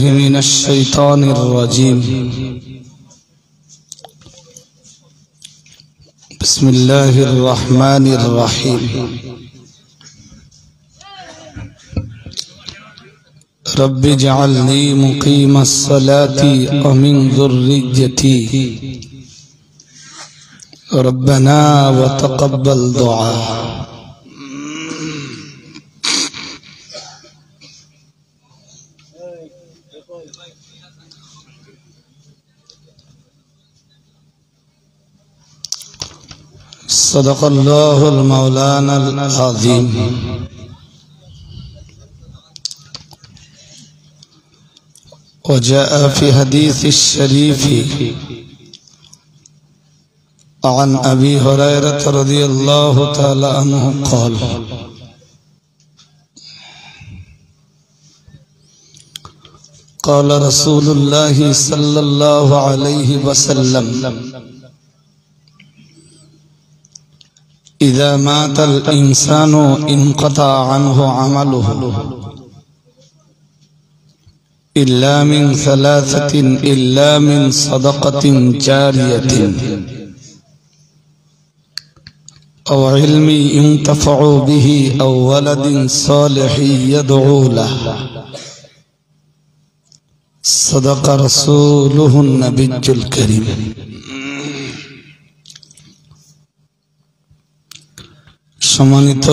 من الشيطان الرجيم بسم الله الرحمن الرحيم رب اجعلني مقيم الصلاة ومن ذريتي ربنا وتقبل دعاء صدق الله المولانا العظيم وجاء في حديث الشريف عن أبي هريرة رضي الله تعالى عنه قال قال رسول الله صلى الله عليه وسلم إذا مات الإنسان انقطع عنه عمله إلا من ثلاثة إلا من صدقة جارية أو علم ينتفع به أو ولد صالح يدعو له صدق رسوله النبي الكريم সম্মানিত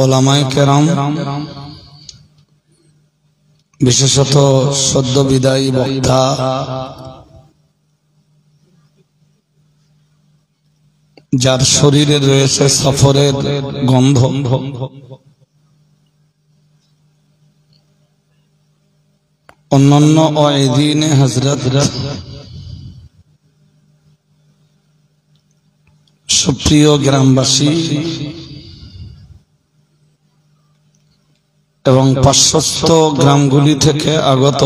ওলামায়ে কেরাম, বিশেষত সদ্য বিদায়ী বক্তা যার শরীরে রয়েছে সফরের গন্ধ, অন্যান্য ওয়াইদিনে হযরত, সুপ্রিয় গ্রামবাসী এবং পার্শ্বস্থ গ্রামগুলি থেকে আগত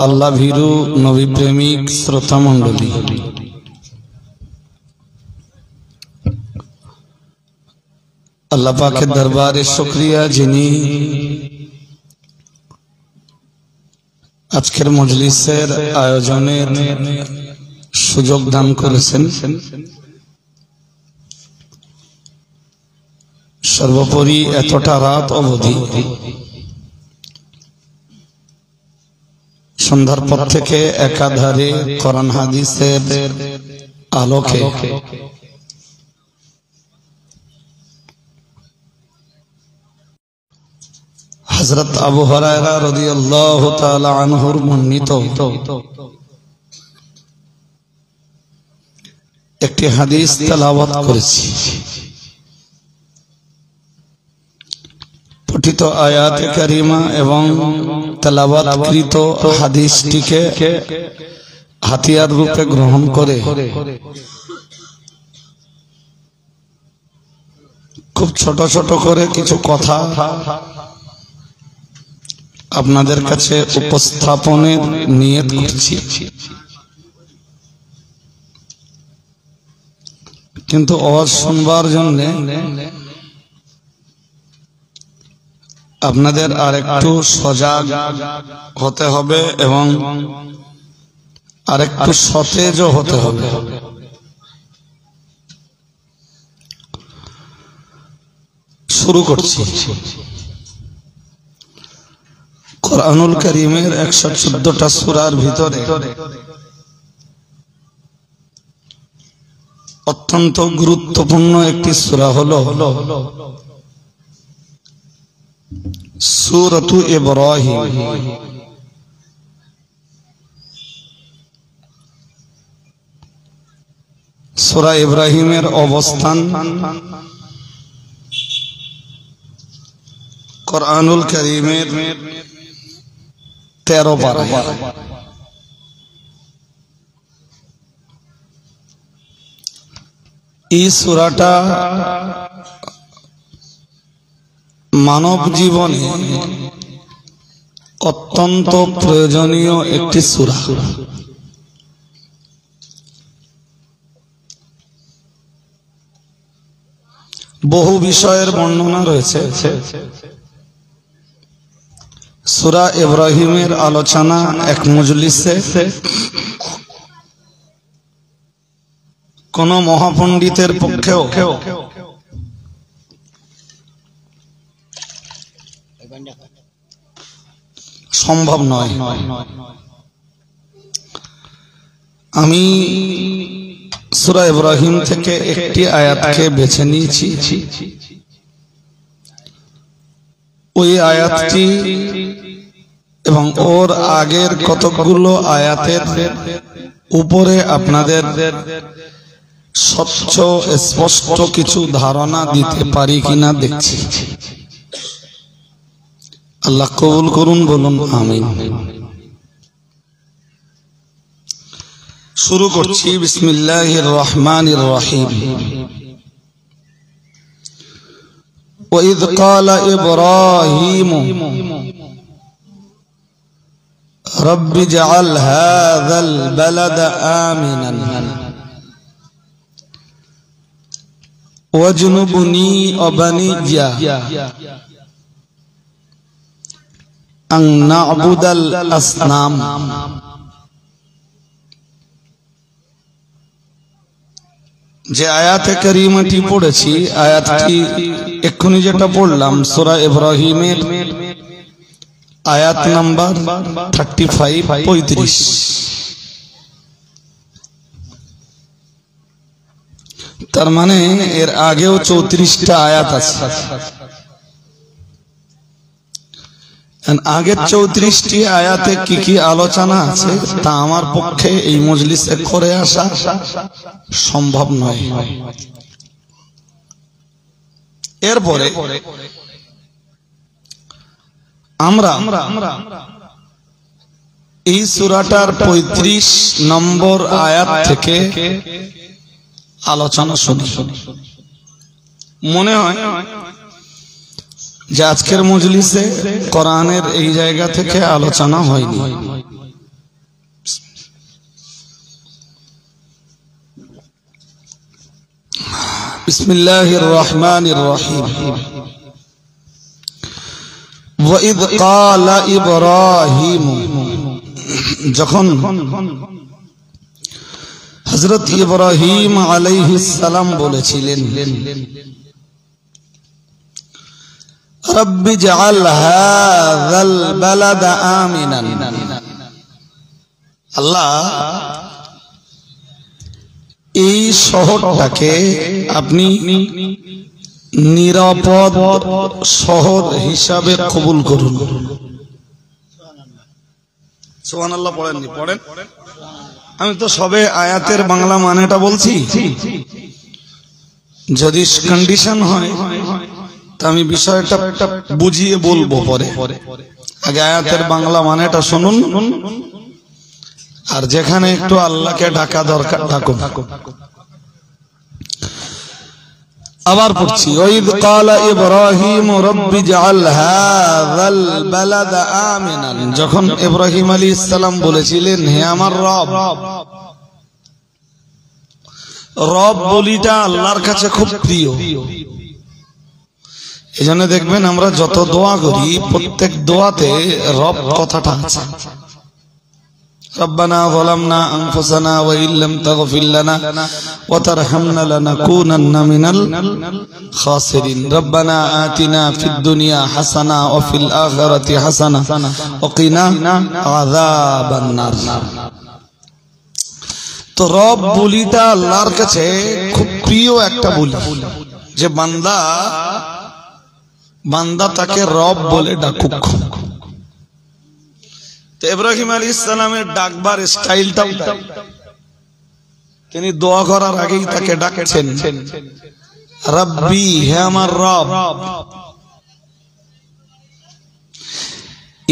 আল্লাহ ভীরু নবী প্রেমিক শ্রোতা মণ্ডলী, আল্লাহ পাকের দরবারে শুকরিয়া যিনি আজকের মজলিসের আয়োজনের সুযোগ দান করেছেন। সর্বোপরি এতটা রাত অবধি সন্ধ্যার পর থেকে একাধারে কোরআন হাদিসের আলোকে হযরত আবু হুরায়রা রাদিয়াল্লাহু তাআলা আনহুর বর্ণিত একটি হাদিস তেলাওয়াত করেছি। পঠিত আয়াতে কারিমা এবং তেলাওয়াতকৃত হাদিসটিকে হাতিয়ার রূপে গ্রহণ করে খুব ছোট ছোট করে কিছু কথা আপনাদের কাছে উপস্থাপনের নিয়ত করছি, কিন্তু আওয়াজ শুনবার জন্য আপনাদের আরেকটু সজাগ হতে হবে এবং আরেকটু সতেজও হতে হবে। শুরু করছি। কুরআনুল কারীমের 114টা সূরার ভিতরে অত্যন্ত গুরুত্বপূর্ণ একটি সূরা হলো সূরাতু ইব্রাহিম। সূরা ইব্রাহিমের অবস্থান কুরআনুল কারীমের 13 পারা। এই সূরাটা মানব জীবনে অত্যন্ত প্রয়োজনীয় একটি সূরা। বহু বিষয়ের বর্ণনা রয়েছে। সূরা ইব্রাহিমের আলোচনা এক মজলিসে কোন মহাপণ্ডিতের পক্ষেও সম্ভব নয়। আমি সূরা ইব্রাহিম থেকে একটি আয়াতকে বেছে নিয়েছি। ওই আয়াতটি এবং ওর আগের কতগুলো আয়াতের উপরে আপনাদের স্বচ্ছ স্পষ্ট কিছু ধারণা দিতে পারি কিনা দেখছি। আল্লাহ কবুল করুন, বলুন আমিন। শুরু করছি বিসমিল্লাহির রহমানির রহিম। وَإِذْ قَالَ إِبْرَاهِيمُ رَبِّ اجْعَلْ هَذَا الْبَلَدَ آمِنًا وَاجْنُبْنِي وَبَنِيَّ أَن نَّعْبُدَ الْأَصْنَامَ। যে আয়াতে কারিমাটি পড়েছি, আয়াতটি এক্ষুনি যেটা পড়লাম সূরা ইব্রাহিমের আয়াত নাম্বার 35-35। তার মানে এর আগেও 34টা আয়াত আছে। আগের 34টি আয়াতে কি কি আলোচনা আছে তা আমার পক্ষে এই মজলিসে করে আসা সম্ভব নয়। এরপরে আমরা এই সূরাটার 35 নম্বর আয়াত থেকে আলোচনা শুনি। মনে হয় যে আজকের মজলিসে কোরআনের এই জায়গা থেকে আলোচনা হয়নি। বিসমিল্লাহির রহমানির রহিম। وَإِذْ قَالَ إِبْرَاهِيمُ, যখন হযরত ইব্রাহিম আলাইহিস সালাম বলেছিলেন, رَبِّ اجْعَلْ هَذَا الْبَلَدَ آمِنًا। আল্লাহ, এই শহরটাকে আপনি নিরাপদ শহর হিসাবে কবুল করুন। সুবহানাল্লাহ পড়েননি? পড়েন। আমি তো সবে আয়াতের বাংলা মানেটা বলছি, যদি কন্ডিশন হয় তা আমি বিষয়টা বুঝিয়ে বলবো পরে। আগে আয়াতের বাংলা মানেটা শুনুন, আর যেখানে একটু আল্লাহকে ডাকা দরকার ডাকুন। আবার পড়ছি, ওয়াইদ ক্বালা ইব্রাহিম রব্বি জাআল হাযাল বালাদা আমিনান। যখন ইব্রাহিম আলাইহিস সালাম বলেছিলেন, হে আমার রব। রব বলিটা আল্লাহর কাছে খুব প্রিয়। এজন্য দেখবেন আমরা যত দোয়া করি প্রত্যেক দোয়াতে রব কথাটা আছে। ربنا ظلمنا أنفسنا وإن لم تغفر لنا وترحمنا لنكونن من الخاسرين ربنا آتنا في الدنيا حسنة وفي الآخرة حسنة وقنا عذاب النار। তো রব বলিটা আল্লাহর কাছে খুব প্রিয় একটা বলি, যে বান্দা তাকে রব বলে ডাকুক। ইব্রাহিম আলাইহিস সালামের ডাকবার স্টাইলটা তিনি দোয়া করার আগেই তাকে ডাকছেন রব্বি, হে আমার রব।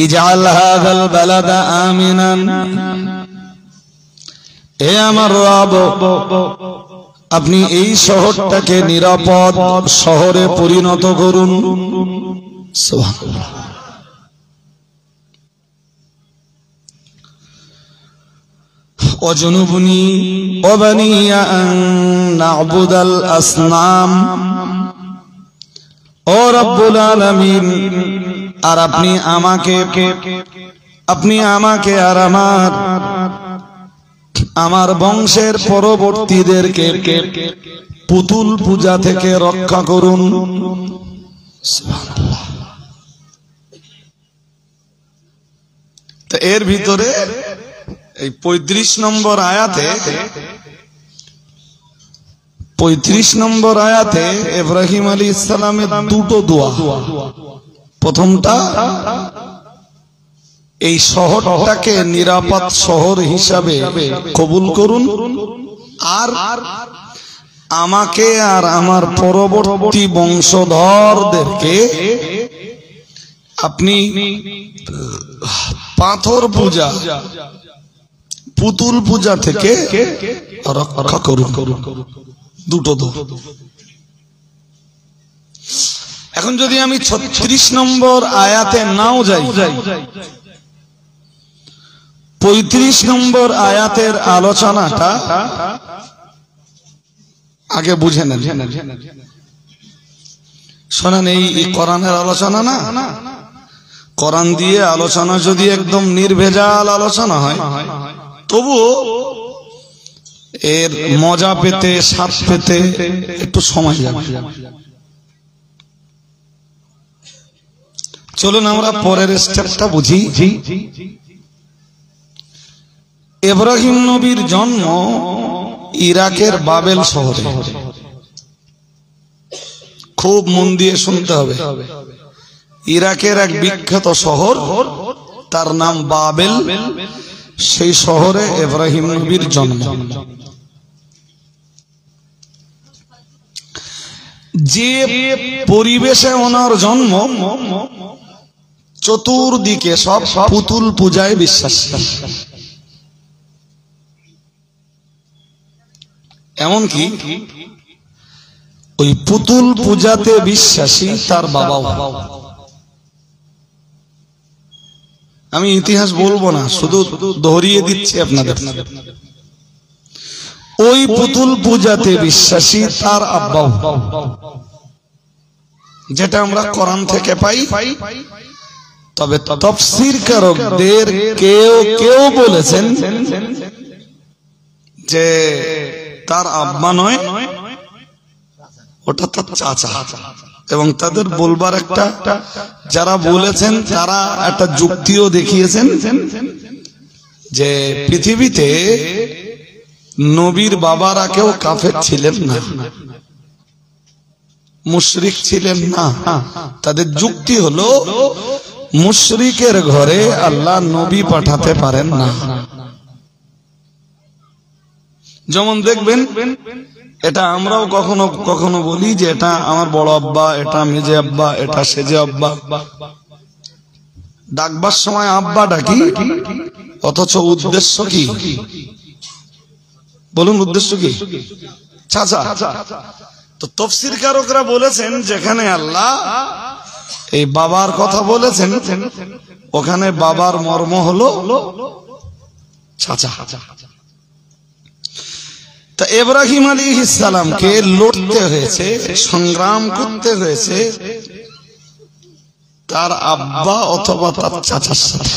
ইজআল হাযাল বালাদা আমিনান, হে আমার রব আপনি এই শহরটাকে নিরাপদ শহরে পরিণত করুন। সুবহানাল্লাহ। وجنبني وبني أن نعبد الأصنام রব্বুল আলামিন, আর আপনি আমাকে আর আমার বংশের পরবর্তীদেরকে পুতুল পূজা থেকে রক্ষা করুন। সুবহানাল্লাহ। তো এর ভিতরে এই 35 নম্বর আয়াতে ইব্রাহিম আলাইহিস সালামের দুটো দোয়া। প্রথমটা, এই শহরটাকে নিরাপদ শহর হিসাবে কবুল করুন, আর আমাকে আর আমার পরবর্তী বংশধরদেরকে আপনি পাথর পূজা, পুতুল পূজা থেকে রক্ষা করুন। দুটো দোয়া। এখন যদি আমি 36 নম্বর আয়াতে নাও যাই, 35 নম্বর আয়াতের আলোচনাটা আগে বুঝে নেন। শোনেন, এই কোরআনের আলোচনা না, কোরআন দিয়ে আলোচনা যদি একদম নির্ভেজাল আলোচনা হয়, তবুও এর মজা পেতে, স্বাদ পেতে একটু সময় যাবে। চলুন আমরা পরের স্টেপটা বুঝি। ইব্রাহিম নবীর জন্ম ইরাকের বাবেল শহরে। খুব মন দিয়ে শুনতে হবে। ইরাকের এক বিখ্যাত শহর, তার নাম বাবেল। সেই শহরে ইব্রাহিম নবীর জন্ম। যে পরিবেশে ওনার জন্ম, চতুর্দিকে সব পুতুল পূজায় বিশ্বাস। এমনকি ওই পুতুল পূজাতে বিশ্বাসী তার বাবাও। আমি ইতিহাস বলবো না, শুধু ধরিয়ে দিচ্ছি আপনাদের। ওই পুতুল পূজাতে বিশ্বাসী তার আব্বাও, যেটা আমরা কোরআন থেকে পাই। তবে তাফসীরকারকদের কেউ বলেছেন যে তার আব্বা নয়, ওটা তার চাচা। এবং তাদের বলবার একটা, যারা বলেছেন তারা একটা যুক্তিও দেখিয়েছেন যে পৃথিবীতে নবীর বাবারা কেউ কাফের ছিলেন না, মুশরিক ছিলেন না। তাদের যুক্তি হলো, মুশরিকের ঘরে আল্লাহ নবী পাঠাতে পারেন না। যেমন দেখবেন, এটা আমরাও কখনো কখনো বলি যে এটা আমার বড় আব্বা, এটা মেজে আব্বা, এটা সেজে আব্বা। ডাকবার সময় আব্বা ডাকি, অথচ উদ্দেশ্য কি? বলুন, উদ্দেশ্য কি? চাচা। তো তাফসীরকারকরা বলেছেন, যেখানে আল্লাহ এই বাবার কথা বলেছেন, ওখানে বাবার মর্ম হলো চাচা। তা ইব্রাহিম আলাইহিস সালামকে লড়তে হয়েছে, সংগ্রাম করতে হয়েছে তার আব্বা অথবা তার চাচার সাথে।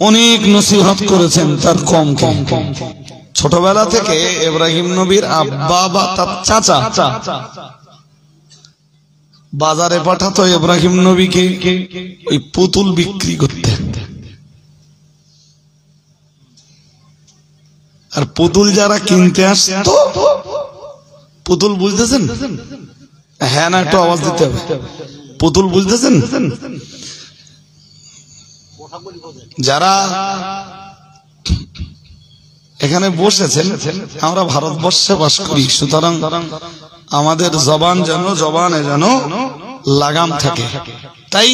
অনেক নসিহত করেছেন তার কম। ছোটবেলা থেকে ইব্রাহিম নবীর আব্বা বা তার চাচা বাজারে পাঠাতো ইব্রাহিম নবীকে ওই পুতুল বিক্রি করতে। আর পুতুল যারা কিনতে আসতো, পুতুল বুঝতেছেন? হ্যাঁ না, একটু আওয়াজ দিতে হবে। পুতুল বুঝতেছেন? যারা এখানে বসেছেন, আমরা ভারতবর্ষে বাস করি, সুতরাং আমাদের জবানে যেন লাগাম থাকে। তাই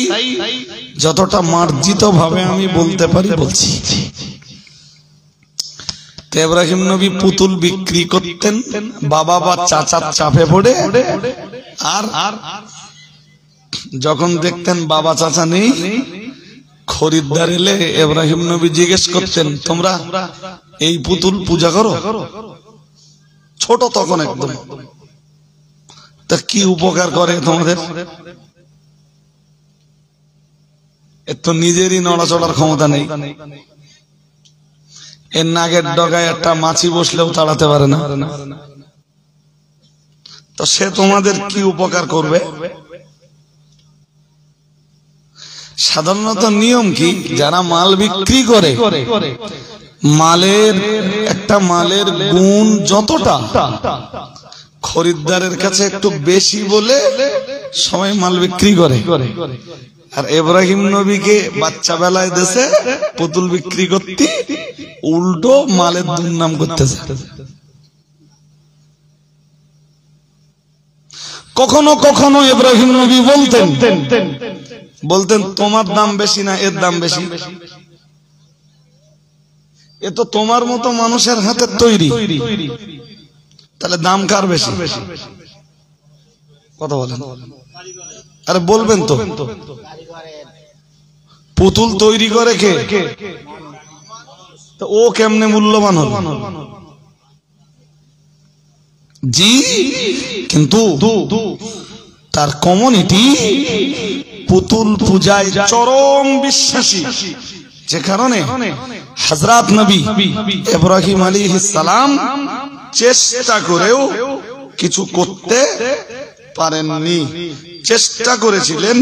যতটা মার্জিত ভাবে আমি বলতে পারি বলছি। ইব্রাহিম নবী পুতুল বিক্রি করতেন, বাবা বা চাচার চাপে পড়ে। আর যখন দেখতেন বাবা চাচা নেই, খরিদ্দার এলে ইব্রাহিম নবী জিজ্ঞেস করতেন, তোমরা এই পুতুল পূজা করো? ছোট তখন একদম। তা কি উপকার করে তোমাদের? এর তো নিজেরই নড়াচড়ার ক্ষমতা নেই। এর নাগের ডগায় একটা মাছি বসলেও তাড়াতে পারে না। তো সে তোমাদের কি উপকার করবে? সাধারণত নিয়ম কি, যারা মাল বিক্রি করে মালের গুণ যতটা খরিদ্দারের কাছে একটু বেশি বলে সবাই মাল বিক্রি করে। আর ইব্রাহিম নবীকে বাচ্চা বেলায় দেশে পুতুল বিক্রি করতে উল্টো মালের দুর্নাম করতেছে। কখনো কখনো ইব্রাহিম নবী বলতেন তোমার দাম বেশি না এর দাম বেশি, এ তো তোমার মতো মানুষের হাতে তৈরি, তাহলে দাম কার বেশি? কথা বলেন। আরে বলবেন তো, পুতুল তৈরি করে কে? তো ও কেমনে মূল্যবান হল? জি, কিন্তু তার কমিউনিটি পুতুল পূজায় চরম বিশ্বাসী, যে কারণে হযরত নবী ইব্রাহিম আলাইহিস সালাম চেষ্টা করেও কিছু করতে পারেননি। চেষ্টা করেছিলেন,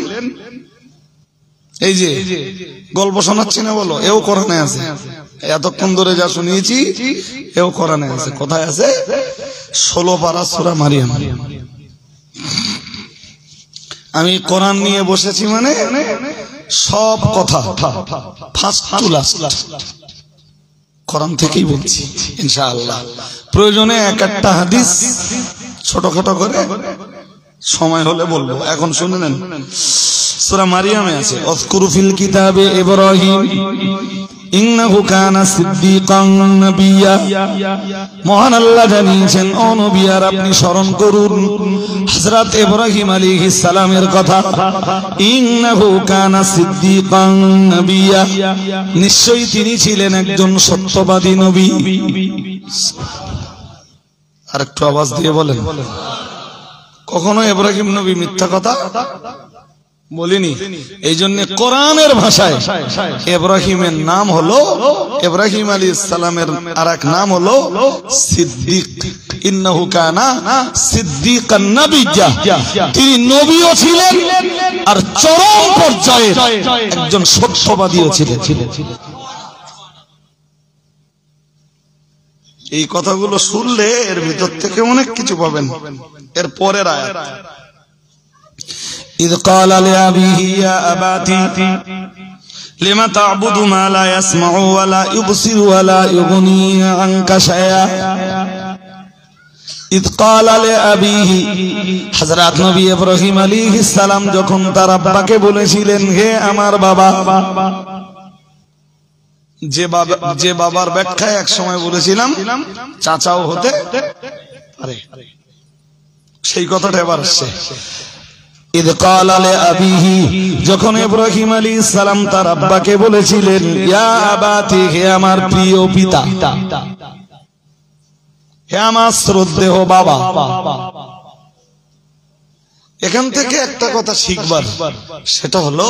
এই যে গল্প শোনাচ্ছি না বলো, এও কোরআনে আছে, এতক্ষণ ধরে যা শুনিয়েছি এও কোরআনে আছে। কোথায় আছে? 16 পারা সূরা মারিয়াম। আমি কোরআন নিয়ে বসেছি মানে সব কথা ফার্স্ট টু লাস্ট কোরআন থেকেই বলছি ইনশাআল্লাহ। প্রয়োজনে এক একটা হাদিস ছোটখাটো করে সময় হলে বলবো, এখন শুনে নেন। সূরা মারিয়ামে আছে, আযকুরু ফিল কিতাবে ইব্রাহিম ইন্নাহু কানা সিদ্দীকান নাবিয়্যা। মহান আল্লাহ জানিয়েছেন, ও নবী আর আপনি স্মরণ করুন হযরত ইব্রাহিম আলাইহিস সালামের কথা। ইন্নাহু কানা সিদ্দীকান নাবিয়্যা, নিশ্চয়ই তিনি ছিলেন একজন সত্যবাদী নবী। আর একটু আওয়াজ দিয়ে বলেন। কখনো ইব্রাহিম নবী মিথ্যা কথা বলিনি। এই জন্য কোরআনের ভাষায় ইব্রাহিমের নাম হলো, ইব্রাহিম আলাইহিস সালামের আরেক নাম হলো সিদ্দিক। ইন্নাহু কানা সিদ্দিকান নাবিয়্যা, তিনি নবীও ছিলেন আর চরম পর্যায়ে একজন সত্যবাদীও ছিলেন। এই কথাগুলো শুনলে এর ভিতর থেকে অনেক কিছু পাবেন। এর পরের আয়াত, إذ قال لأبيه يا أباتي لم تعبد ما لا يسمع ولا يبصر ولا يغني عنك شيئا। إذ قال لأبيه, হযরত নবী ইব্রাহিম আলাইহিস সালাম যখন তার আব্বাকে বলেছিলেন, হে আমার বাবা। যে বাবার ব্যাখ্যায় এক সময় বলেছিলাম চাচাও হতে পারে, সেই কথাটা এবার আসছে। ইদ ক্বালা লিআবিহি, যখন ইব্রাহিম আলাইহিস সালাম তার আব্বাকে বলেছিলেন, ইয়া আবাতি, হে আমার প্রিয় পিতা, হে আমার শ্রদ্ধেয় বাবা। এখান থেকে একটা কথা শিখবার, সেটা হলো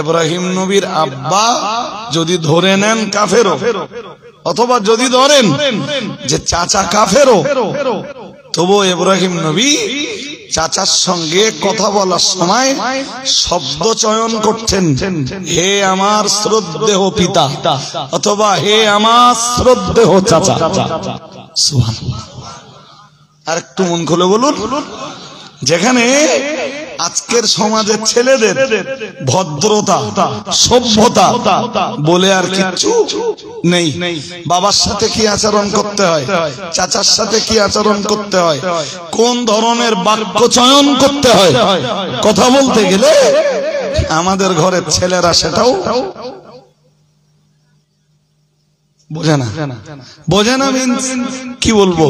ইব্রাহিম নবীর আব্বা যদি ধরে নেন কাফেরও, অথবা যদি ধরেন যে চাচা কাফেরও, তবু ইব্রাহিম নবী চাচার সঙ্গে কথা বলার সময় শব্দ চয়ন করছেন, হে আমার শ্রদ্ধেয় পিতা, অথবা হে আমার শ্রদ্ধেয় চাচা। সুবহানাল্লাহ। আর একটু মন খুলে বলুন, যেখানে আজকের সমাজের ছেলেদের ভদ্রতা সভ্যতা বলে আর কিচ্ছু নেই। বাবার সাথে কি আচরণ করতে হয়, চাচার সাথে কি আচরণ করতে হয়, কোন ধরনের বাক্য চয়ন করতে হয়, কথা বলতে গেলে আমাদের ঘরের ছেলেরা সেটাও বোঝে না। বোঝে না মিন্স কি বলবো,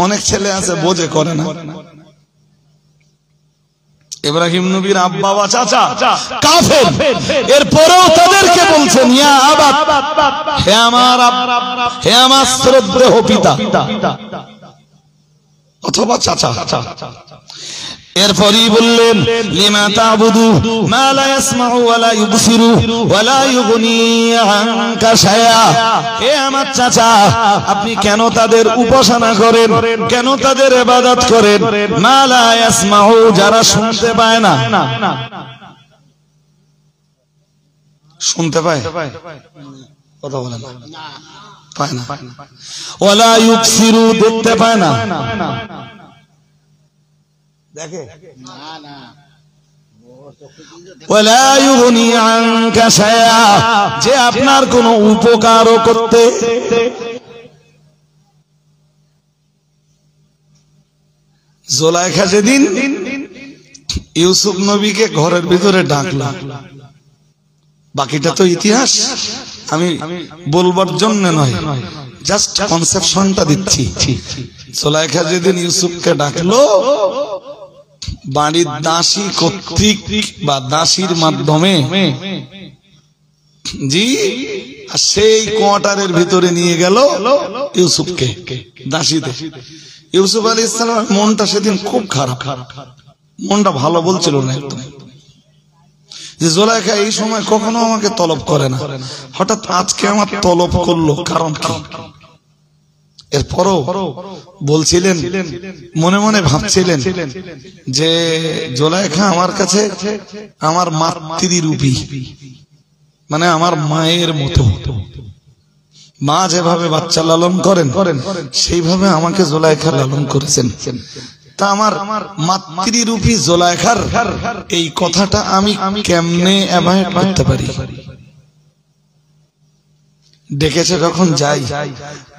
অনেক ছেলে আছে বোঝে, করে না। ইব্রাহিম নবীর আব্বা বা চাচা কাফের, এরপরেও তাদেরকে বলছেন ইয়া আবাত, হে আমার শ্রদ্ধেয় পিতা, অথবা চাচা। এরপরই বললেন লিমা তা'বুদু মা লা ইয়াসমাউ ওয়া লা ইউবসিরু ওয়া লা ইউগনি আনকা শাইআ। হে আমার চাচা, আপনি কেন তাদের উপাসনা করেন, কেন তাদের ইবাদত করেন? মা লা ইয়াসমাউ, যারা শুনতে পায় না। শুনতে পায়? কথা বলেন না, পায় না। ওয়া লা ইউবসিরু, দেখতে পায় না। দেখে না না। ওয়ালা ইউগনি আনকা শাইআ, যে আপনার কোনো উপকারও করতে। জুলাইখা যেদিন ইউসুফ নবীকে ঘরের ভিতরে ডাকলো, বাকিটা তো ইতিহাস, আমি বলবার জন্য নয়, জাস্ট কনসেপশনটা দিচ্ছি। জুলাইখা যেদিন ইউসুফকে ডাকলো, বাড়ির দাসী কর্তৃক বা দাসীর মাধ্যমে, জি, সেই কোয়ার্টারের ভিতরে নিয়ে গেল ইউসুফকে, দাসীদের। ইউসুফ আলাইহিস সালামের মনটা সেদিন খুব খারাপ, মনটা ভালো বলছিল না একদম, যে জুলাইখা এই সময় কখনো আমাকে তলব করে না, হঠাৎ আজকে আমার তলব করলো, কারণ কি? এরপরও বলছিলেন, মনে মনে ভাবছিলেন যে জুলাইখা আমার কাছে আমার মাতৃরূপী, মানে আমার মায়ের মতো। মা যেভাবে বাচ্চা লালন করেন সেইভাবে আমাকে জুলাইখা লালন করেছেন। তা আমার মাতৃরূপী জুলাইখার এই কথাটা আমি কেমনে অ্যাভয়েড করতে পারি? ডেকেছে যখন যাই,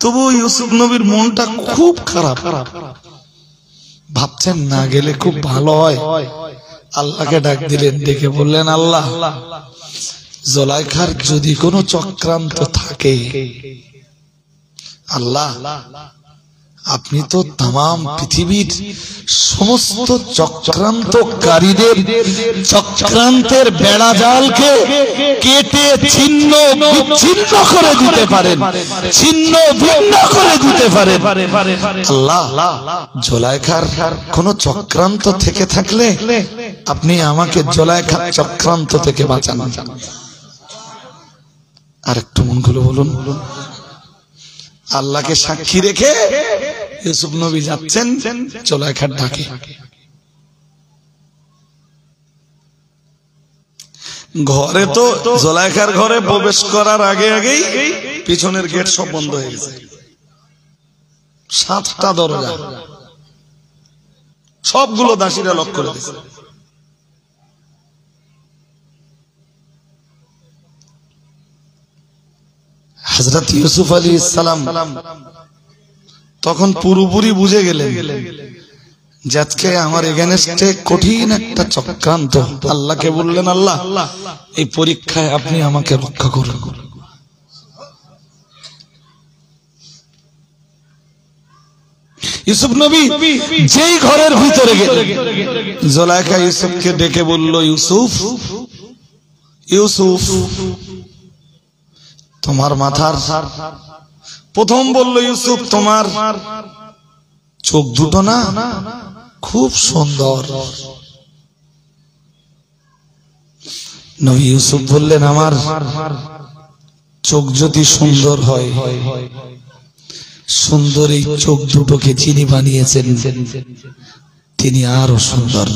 তবু ইউসুফ নবীর মনটা খুব খারাপ, ভাবছেন না গেলে খুব ভালো হয়। আল্লাহকে ডাক দিলেন, ডেকে বললেন, আল্লাহ, জুলাইখার যদি কোনো চক্রান্ত থাকে, আল্লাহ আপনি তো তাম পৃথিবীর সমস্ত চক্রান্তকারীদের চক্রান্তের বেড়াজালকে কেটে ছিন্ন বিচ্ছিন্ন করে দিতে পারেন, ছিন্ন ভিন্ন করে দিতে পারেন। আল্লাহ, জুলাইখার কোন চক্রান্ত থেকে থাকলে আপনি আমাকে জুলাইখার চক্রান্ত থেকে বাঁচান। আর একটু মন খুলে বলুন। আল্লাহকে সাক্ষী রেখে ইউসুফ নবী যাচ্ছেন জুলাইখার ডাকে। ঘরে তো জুলাইখার ঘরে প্রবেশ করার আগে আগেই পিছনের গেট সব বন্ধ হয়ে গেছে, 7টা দরজা, সবগুলো দাসীরা লক করে দিয়েছে। হযরত ইউসুফ আলাইহিস সালাম তখন পুরোপুরি বুঝে গেলেন যে আজকে আমার এগেনস্টে কঠিন একটা চক্রান্ত। আল্লাহকে বললেন, আল্লাহ এই পরীক্ষায় আপনি আমাকে রক্ষা করুন। ইউসুফ নবী যেই ঘরের ভিতরে গেলেন, জুলাইখা ইউসুফকে ডেকে বলল, ইউসুফ, ইউসুফ, তোমার মাথার, প্রথম বলল ইউসুফ, তোমার চোখ দুটো না খুব সুন্দর। নবী ইউসুফ বললেন, আমার চোখ যদি সুন্দর হয়, সুন্দর এই চোখ দুটোকে যিনি বানিয়েছেন তিনি আরো সুন্দর।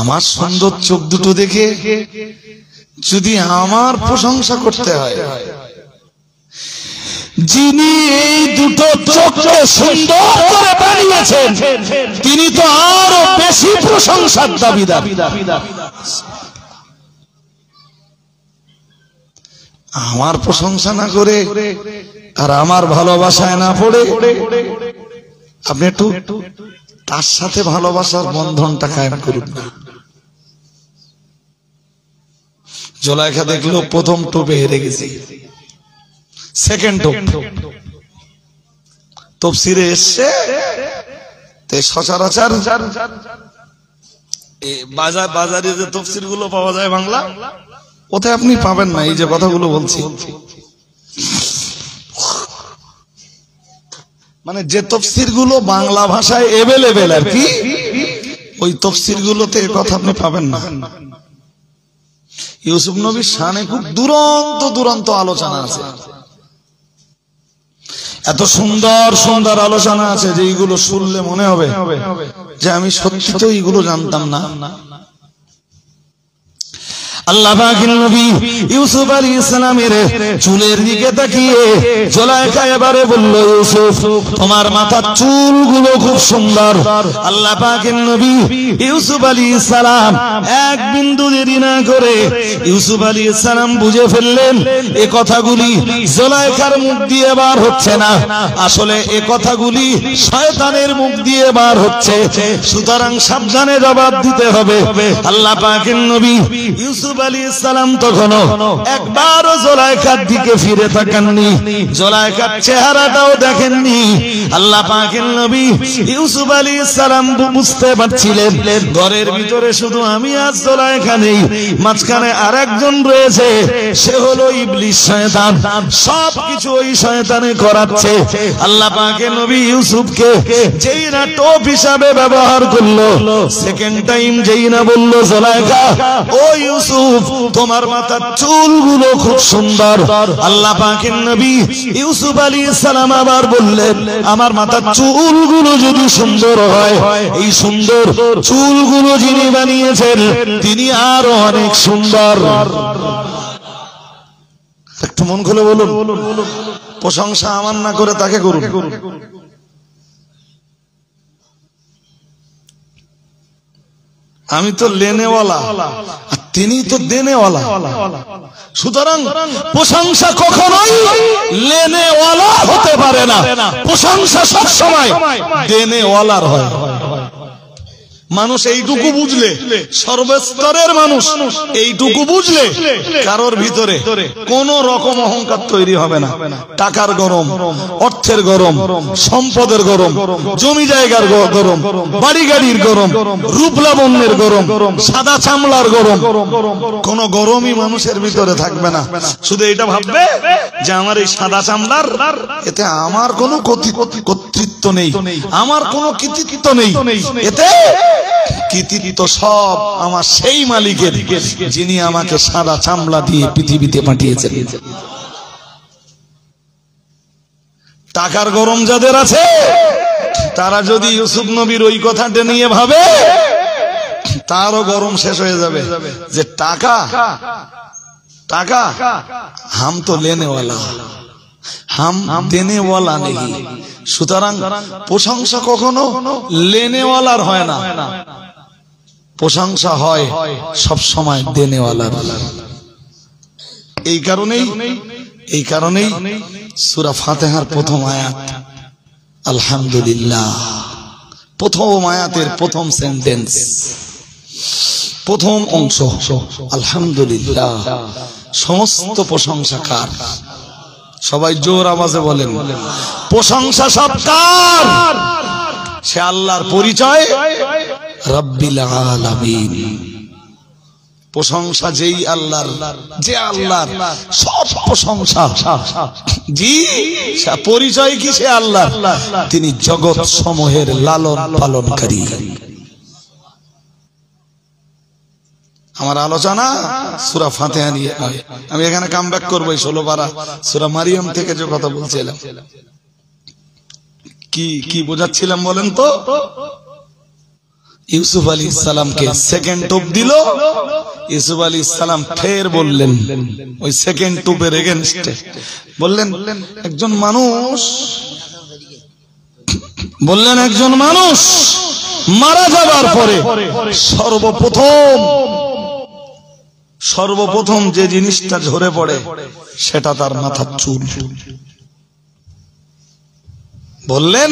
আমার সুন্দর চোখ দুটো দেখে যদি আমার প্রশংসা করতে হয়, যিনি এই দুটো চোখকে সুন্দর করে বানিয়েছেন তিনি তো আরো বেশি প্রশংসার দাবিদার। আমার প্রশংসা না করে আর আমার ভালোবাসায় না পড়ে আপনি একটু তার সাথে ভালোবাসার বন্ধনটা কায়েম করুন না। জুলাইখা দেখলো প্রথম টোপে হেরে গেছে, সেকেন্ড টোপ তফসিরে এসছে, সচরাচর বাজারে যে তফসির গুলো পাওয়া যায় বাংলা, ওতে আপনি পাবেন না এই যে কথাগুলো বলছি। মানে যে তাফসীর গুলো বাংলা ভাষায় अवेलेबल আর কি, ওই তাফসীর গুলোতে এই কথা আপনি পাবেন না। ইউসুফ নবীর শানে খুব দুরন্ত দুরন্ত আলোচনা আছে, এত সুন্দর সুন্দর আলোচনা আছে যে এইগুলো শুনলে মনে হবে যে আমি সত্যি তো এইগুলো জানতাম না। আল্লাহ পাকের নবী ইউসুফ আলাইহিস সালামের চুলের দিকে তাকিয়ে জুলাইখা এবারে বলল, ইউসুফ তোমার মাথার চুলগুলো খুব সুন্দর। আল্লাহ পাকের নবী ইউসুফ আলাইহিস সালাম এক বিন্দু দেরি না করে ইউসুফ আলাইহিস সালাম বুঝে ফেললেন এই কথাগুলি জুলাইখার মুখ দিয়ে বার হচ্ছে না, আসলে এই কথাগুলি শয়তানের মুখ দিয়ে বার হচ্ছে, সুতরাং সাবধানে জবাব দিতে হবে। আল্লাহ পাকের নবী ইউসুফ আলাইহিস সালাম তখনও একবারও জুলাইখার দিকে ফিরে তাকাননি, জুলাইখার চেহারাটাও দেখেননি। আল্লাহ পাকের নবী ইউসুফ আলাইহিস সালাম বুঝতে পারছিলেন ঘরের ভিতরে শুধু আমি আর জুলাইখা নেই, মাঝখানে আরেকজন রয়েছে, সে হলো ইবলিস শয়তান, সবকিছু ওই শয়তানে করাচ্ছে। আল্লাহ পাকের নবী ইউসুফকে যেই না টোপ হিসাবে ব্যবহার করলো, সেকেন্ড টাইম যেই না বলল জুলাইখা ও ইউসুফ তোমার মাথার চুলগুলো খুব সুন্দর, আল্লাহ পাকের নবী ইউসুফ আলাইহিস সালাম আবার বললেন আমার মাথার চুলগুলো যদি সুন্দর হয়, এই সুন্দর চুলগুলো যিনি বানিয়েছেন তিনি আরো অনেক সুন্দর। একটু মন খুলে বলুন, প্রশংসা আমার না করে তাকে করুন। আমি তো লেনেওয়ালা, তিনি তো দেনেওয়ালা, সুতরাং প্রশংসা কখনোই লেনেওয়ালা হতে পারে না, প্রশংসা সব সময় দেনেওয়ালার হয়। মানুষ এইটুকু বুঝলে, সর্বস্তরের মানুষ এইটুকু বুঝলে কারোর ভিতরে কোন রকম অহংকার তৈরি হবে না। টাকার গরম, অর্থের গরম, সম্পদের গরম, জমি জায়গার গরম, বাড়ি গাড়ির গরম, রূপ লাবণ্যের গরম, সাদা চামড়ার গরম, কোন গরমই মানুষের ভিতরে থাকবে না। শুধু এটা ভাববে যে আমার এই সাদা চামড়ার এতে আমার কোনো কর্তৃত্ব নেই, আমার কোনো কৃতিত্ব নেই, এতে কৃতিত্ব সব আমার সেই মালিকের যিনি আমাকে সাদা চামড়া দিয়ে পৃথিবীতে পাঠিয়েছেন। টাকার গরম যাদের আছে তারা যদি ইউসুফ নবীর ওই কথাটা নিয়ে ভাবে, তারও গরম শেষ হয়ে যাবে যে টাকা টাকা হাম তো লেনেওয়ালা, হাম দেনেওয়ালা নেই। সুতরাং প্রশংসা কখনো লেনেওয়ালার হয় না, প্রশংসা হয় সব সময় দেনেওয়ালার। এই কারণেই সূরা ফাতিহার প্রথম আয়াত আলহামদুলিল্লাহ, প্রথম আয়াতের প্রথম সেন্টেন্স, প্রথম অংশ আলহামদুলিল্লাহ, সমস্ত প্রশংসা কার? সবাই জোর আওয়াজে বলেন প্রশংসা সব কার? সে আল্লাহর পরিচয় রব্বিল আলামিন। প্রশংসা যেই আল্লাহর, যে আল্লাহর সব প্রশংসা, জি পরিচয় কি সে আল্লাহ, তিনি জগৎ সমূহের লালন পালনকারী। আমার আলোচনা সূরা ফাতিহা নিয়ে নয়, আমি এখানে কামব্যাক করবো 16 পারা সূরা মারিয়াম থেকে যে কথা বলছিলাম। কি বোঝাচ্ছিলাম বলেন তো? ইউসুফ আলাইহিস সালামকে সেকেন্ড টুপ দিল, ইউসুফ আলাইহিস সালাম ফের বললেন ওই সেকেন্ড টুপের এগেইনস্টে, বললেন একজন মানুষ মারা যাবার পরে সর্বপ্রথম যে জিনিসটা ঝরে পড়ে সেটা তার মাথার চুল। বললেন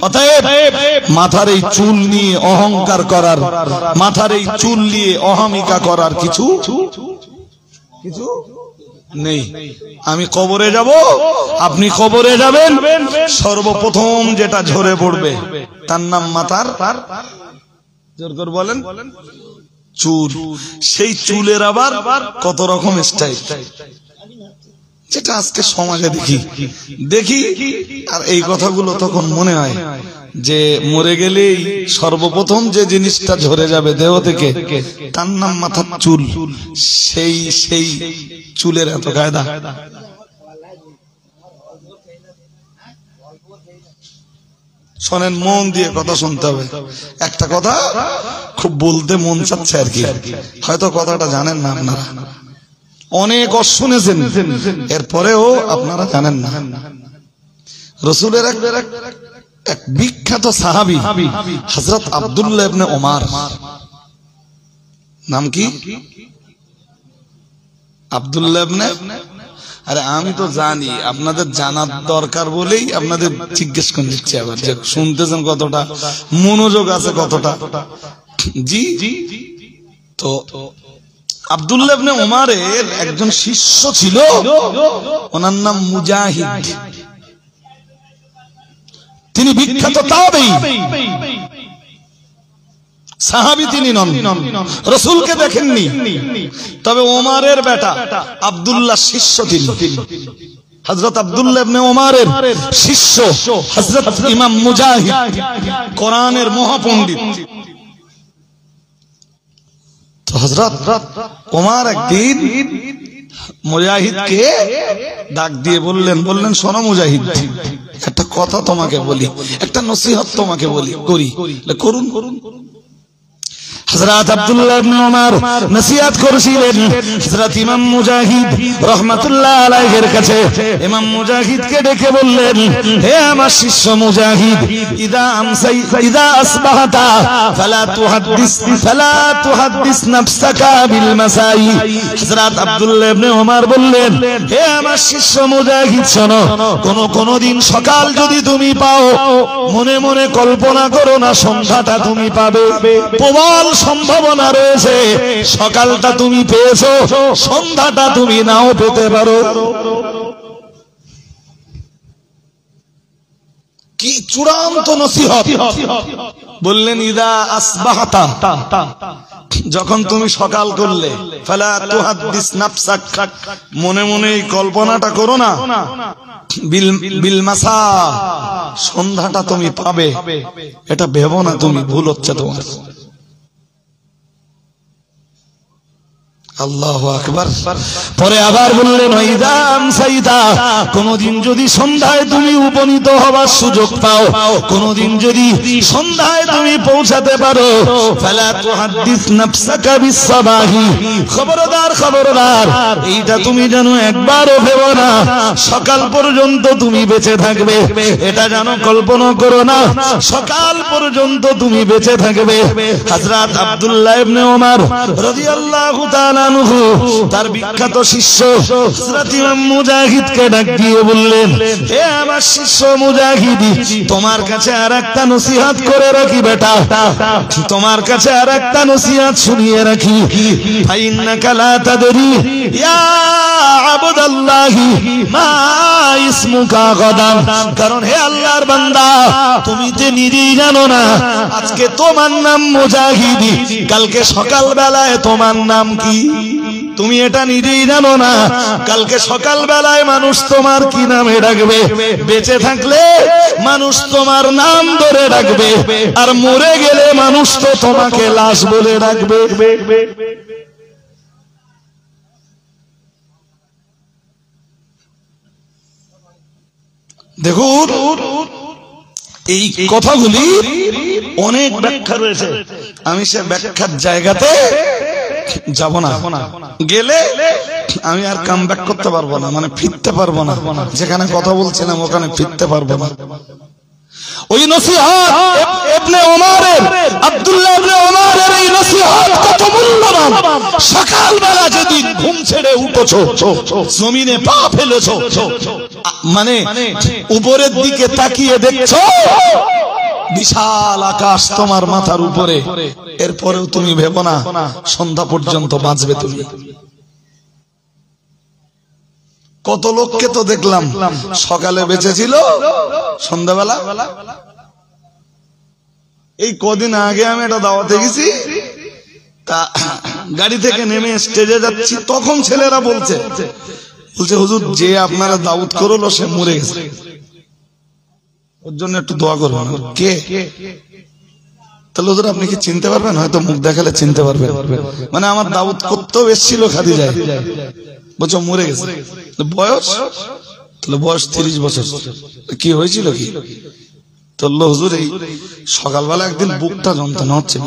অতএব মাথার এই চুল নিয়ে অহংকার করার, মাথার এই চুল নিয়ে অহমিকা করার কিছু নেই। আমি কবরে যাব, আপনি কবরে যাবেন, সর্বপ্রথম যেটা ঝরে পড়বে তার নাম মাথার, জোর করে বলেন, চুল। সেই চুলের আবার কত রকম স্টাইল, যেটা আজকে সমাজে দেখি আর এই কথাগুলো তখন মনে হয় যে মরে গেলেই সর্বপ্রথম যে জিনিসটা ঝরে যাবে দেহ থেকে তার নাম মাথার চুল। সেই চুলের এত কায়দা। শোনেন, মন দিয়ে কথা শুনতে হবে। একটা কথা খুব বলতে মন চাচ্ছে আর কি, হয়তো কথাটা জানেন না আপনারা, অনেক শুনেছেন, এরপরেও আপনারা জানেন না। রাসূলের এক বিখ্যাত সাহাবী হযরত আব্দুল্লাহ ইবনে ওমর, নাম কি? আব্দুল্লাহ ইবনে, আরে আমি তো জানি, আপনাদের জানার দরকার বলেই আপনাদের জিজ্ঞেস করে নিচ্ছি আবার, যে শুনতেছেন কতটা, মনোযোগ আছে কতটা। জি, তো আব্দুল্লাহ ইবনে ওমরের একজন শিষ্য ছিল, ওনার নাম মুজাহিদ। তিনি বিখ্যাত তাবেঈ, সাহাবী তিনি নন, রাসূলকে দেখেননি, তবে ওমরের বেটা আব্দুল্লাহ শিষ্য তিনি। হযরত আব্দুল্লাহ ইবনে ওমরের শিষ্য হযরত ইমাম মুজাহিদ, কোরআনের মহাপণ্ডিত। তো হযরত ওমর একদিন মুজাহিদকে ডাক দিয়ে বললেন, শোনো মুজাহিদ, একটা কথা তোমাকে বলি, একটা নসিহত তোমাকে বলি, করুন। হযরত আব্দুল্লাহ ইবনে ওমর নসিহত করেছিলেন হযরত ইমাম মুজাহিদ রাহমাতুল্লাহ আলাইহির কাছে। ইমাম মুজাহিদকে ডেকে বললেন, হে আমার শিষ্য মুজাহিদ, ইদা আসবাহতা ফালা তুহাদ্দিস নাফসাকা বিল মাসাই। হযরত আব্দুল্লাহ ইবনে ওমর বললেন, হে আমার শিষ্য মুজাহিদ, শোনো, কোন দিন সকাল যদি তুমি পাও, মনে মনে কল্পনা করো না সন্ধ্যাটা তুমি পাবে। প্রবল সম্ভাবনা রয়েছে সকালটা তুমি পেয়েছো, সন্ধ্যাটা তুমি নাও পেতে পারো। কি চূড়ান্ত নসিহত! বললেন, ইদা আসবাহতা, যখন তুমি সকাল করলে, ফালা তুহাদ্দিস নাফসাক, মনে মনে এই কল্পনাটা করো না, বিল মাসা, সন্ধ্যাটা তুমি পাবে, এটা ভেবো না তুমি, ভুল হচ্ছে তোমার। আল্লাহু আকবার। পরে আবার বললেন, ইদা আমসাইতা, কোনদিন যদি সন্ধ্যায় তুমি উপনীত হবার সুযোগ পাও, কোনদিন যদি সন্ধ্যায় তুমি পৌঁছাতে পারো, ফালা তুহাদ্দিস নাফসাকা বিসসাবাহি, খবরদার, এইটা তুমি জানো একবারও ভেবো না সকাল পর্যন্ত তুমি বেঁচে থাকবে, এটা জানো কল্পনা করো না সকাল পর্যন্ত তুমি বেঁচে থাকবে। হযরত আব্দুল্লাহ ইবনে ওমর রাদিয়াল্লাহু তাআলা তার বিখ্যাত শিষ্য হযরত ইমাম মুজাহিদকে ডাক দিয়ে বললেন, হে আমার শিষ্য মুজাহিদ, তোমার কাছে আরেকটা নসিহত করে রাখি বেটা, তোমার কাছে আরেকটা নসিহত শুনিয়ে রাখি। ফাইন্নাকা লা তাদরি ইয়া আবদাল্লাহ মা ইসমুকা গাদান, কারণ হে আল্লাহর বান্দা, তুমি তো নিজেই জানো না আজকে তোমার নাম মুজাহিদ, কালকে সকাল বেলায় তোমার নাম কি, তুমি এটা নিজেই জানো না। কালকে সকাল বেলায় মানুষ তোমার কি নামে ডাকবে, বেঁচে থাকলে মানুষ তোমার নাম ধরে ডাকবে, আর মরে গেলে মানুষ তো তোমাকে লাশ বলে ডাকবে। দেখুন, এই কথাগুলি অনেক ব্যাখ্যা রয়েছে, আমি সে ব্যাখ্যার জায়গাতে যাব না, গেলে আমি আর কাম ব্যাক করতে পারবো না, মানে ফিরতে পারবো না, যেখানে কথা বলছিলাম ওখানে ফিরতে পারবো না। ওই নসিহত ইবনে ওমরের, আব্দুল্লাহ ইবনে ওমরের এই নসিহত কত মূল্যবান! সকালবেলা যদি ঘুম ছেড়ে উঠেছো, জমিনে পা ফেলেছো, মানে উপরের দিকে তাকিয়ে দেখছো বিশাল আকাশ তোমার মাথার উপরে, এরপরেও তুমি ভেবো না সন্ধ্যা পর্যন্ত বাঁচবে তুমি। কত লোককে তো দেখলাম সকালে বেঁচে ছিল, সন্ধ্যাবেলা। এই কদিন আগে আমি একটা দাওয়াতে গেছি, তা গাড়ি থেকে নেমে স্টেজে যাচ্ছি, তখন ছেলেরা বলছে বলছে হুজুর যে আপনারা দাউদ করলো সে মরে গেছে, ওর জন্য একটু দোয়া করবেন। কে? তাহলে হুজুর আপনি কি চিনতে পারবেন? হয়তো মুখ দেখালে চিনতে পারবেন। মানে আমার দাউদ করতেও এসেছিল খাদিজায়, বলছো মরে গেছে। বয়স? তাহলে বয়স 30 বছর। কি হয়েছিল কি? তাহলে হুজুর এই সকালবেলা একদিন বুকটা যন্ত্রণা হচ্ছে,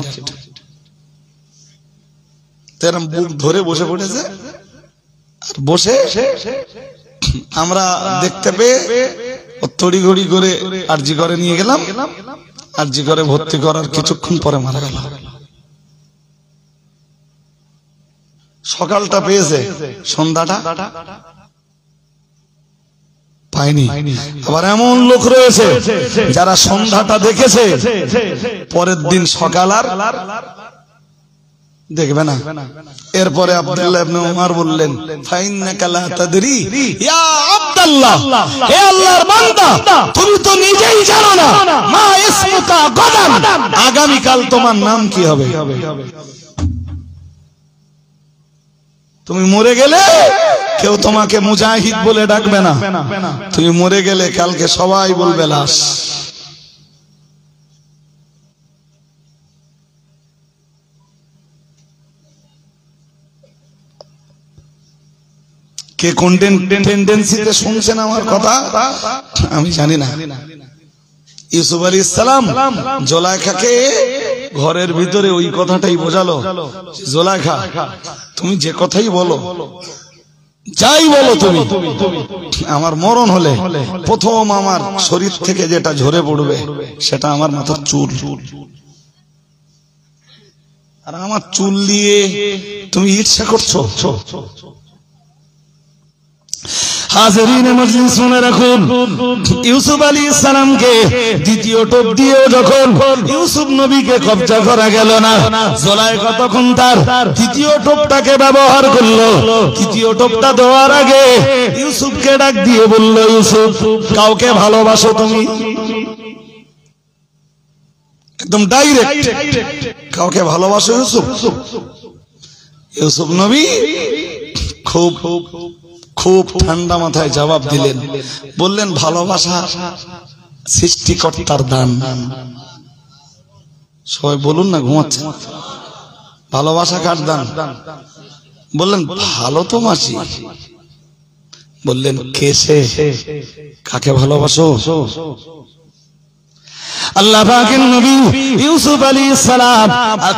এরম বুক ধরে বসে পড়েছে। আর বসে আমরা দেখতে পেয়ে তড়িঘড়ি করে আরজি করে নিয়ে গেলাম। আরজি করে ভর্তি করার কিছুক্ষণ পরে মারা গেল। সকালটা পেয়েছে, সন্ধ্যাটা পায়নি। আবার এমন লোক রয়েছে যারা সন্ধ্যাটা দেখেছে, পরের দিন সকাল আর দেখবে না। এরপরে আব্দুল্লাহ ইবনে উমর বললেন, ফাইন্নাকা লা তাদরি ইয়া আব্দুল্লাহ, হে আল্লাহর বান্দা তুমি তো নিজেই জানো না মা ইসমুকা গাদান, আগামী কাল তোমার নাম কি হবে। তুমি মরে গেলে কেউ তোমাকে মুজাহিদ বলে ডাকবে না, তুমি মরে গেলে কালকে সবাই বলবে লাশ। কে কোন টেন্ডেন্সিতে শুনছেন আমার কথা আমি জানি না। ইউসুফ আলাইহিস সালাম জুলাইখাকে ঘরের ভিতরে ওই কথাটাই বোঝালো, জুলাইখা তুমি যে কথাই বলো, যাই বলো তুমি, আমার মরণ হলে প্রথম আমার শরীর থেকে যেটা ঝরে পড়বে সেটা আমার মাথার চুল। আর আমার চুল দিয়ে তুমি ঈর্ষা করছো। হাজিরিন মজলিস শুনে রাখুন, ইউসুফ আলাইহিস সালামকে দ্বিতীয় টোপ দিয়ে যখন ইউসুফ নবীকে কবজা করা গেল না, জুলাইখা তখন তার দ্বিতীয় টোপটাকে ব্যবহার করলো। তৃতীয় টোপটা দেওয়ার আগে ইউসুফকে ডাক দিয়ে বলল, ইউসুফ কাউকে ভালোবাসো তুমি? একদম ডাইরেক্ট, কাউকে ভালোবাসো ইউসুফ? ইউসুফ নবী খুব খুব ঠান্ডা মাথায় জবাব দিলেন, বললেন ভালোবাসা সৃষ্টিকর্তার দান। সবাই বলুন না, ঘুমাচ্ছে। ভালোবাসা কার দান? বললেন ভালো তো মাসি। বললেন কে সে? কাকে ভালোবাসো? আল্লাহ পাকের নবী ইউসুফ আলাইহিস সালাম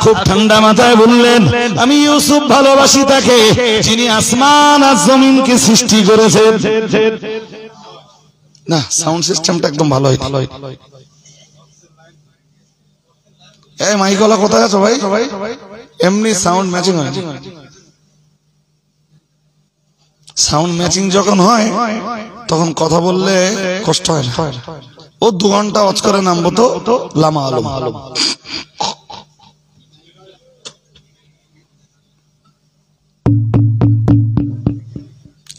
খুব ঠান্ডা মাথায় বললেন, আমি ইউসুফ ভালোবাসি তাকে যিনি আসমান আর জমিনকে সৃষ্টি করেছেন। না, সাউন্ড সিস্টেমটা একদম ভালো হয়। এই মাইকওয়ালা কোথায় আছো ভাই? এমনি সাউন্ড ম্যাচিং হয়। সাউন্ড ম্যাচিং যখন হয় তখন কথা বললে কষ্ট হয় না। ও 2 ঘন্টা ওয়াচ করে নামবো তো লামা আলম।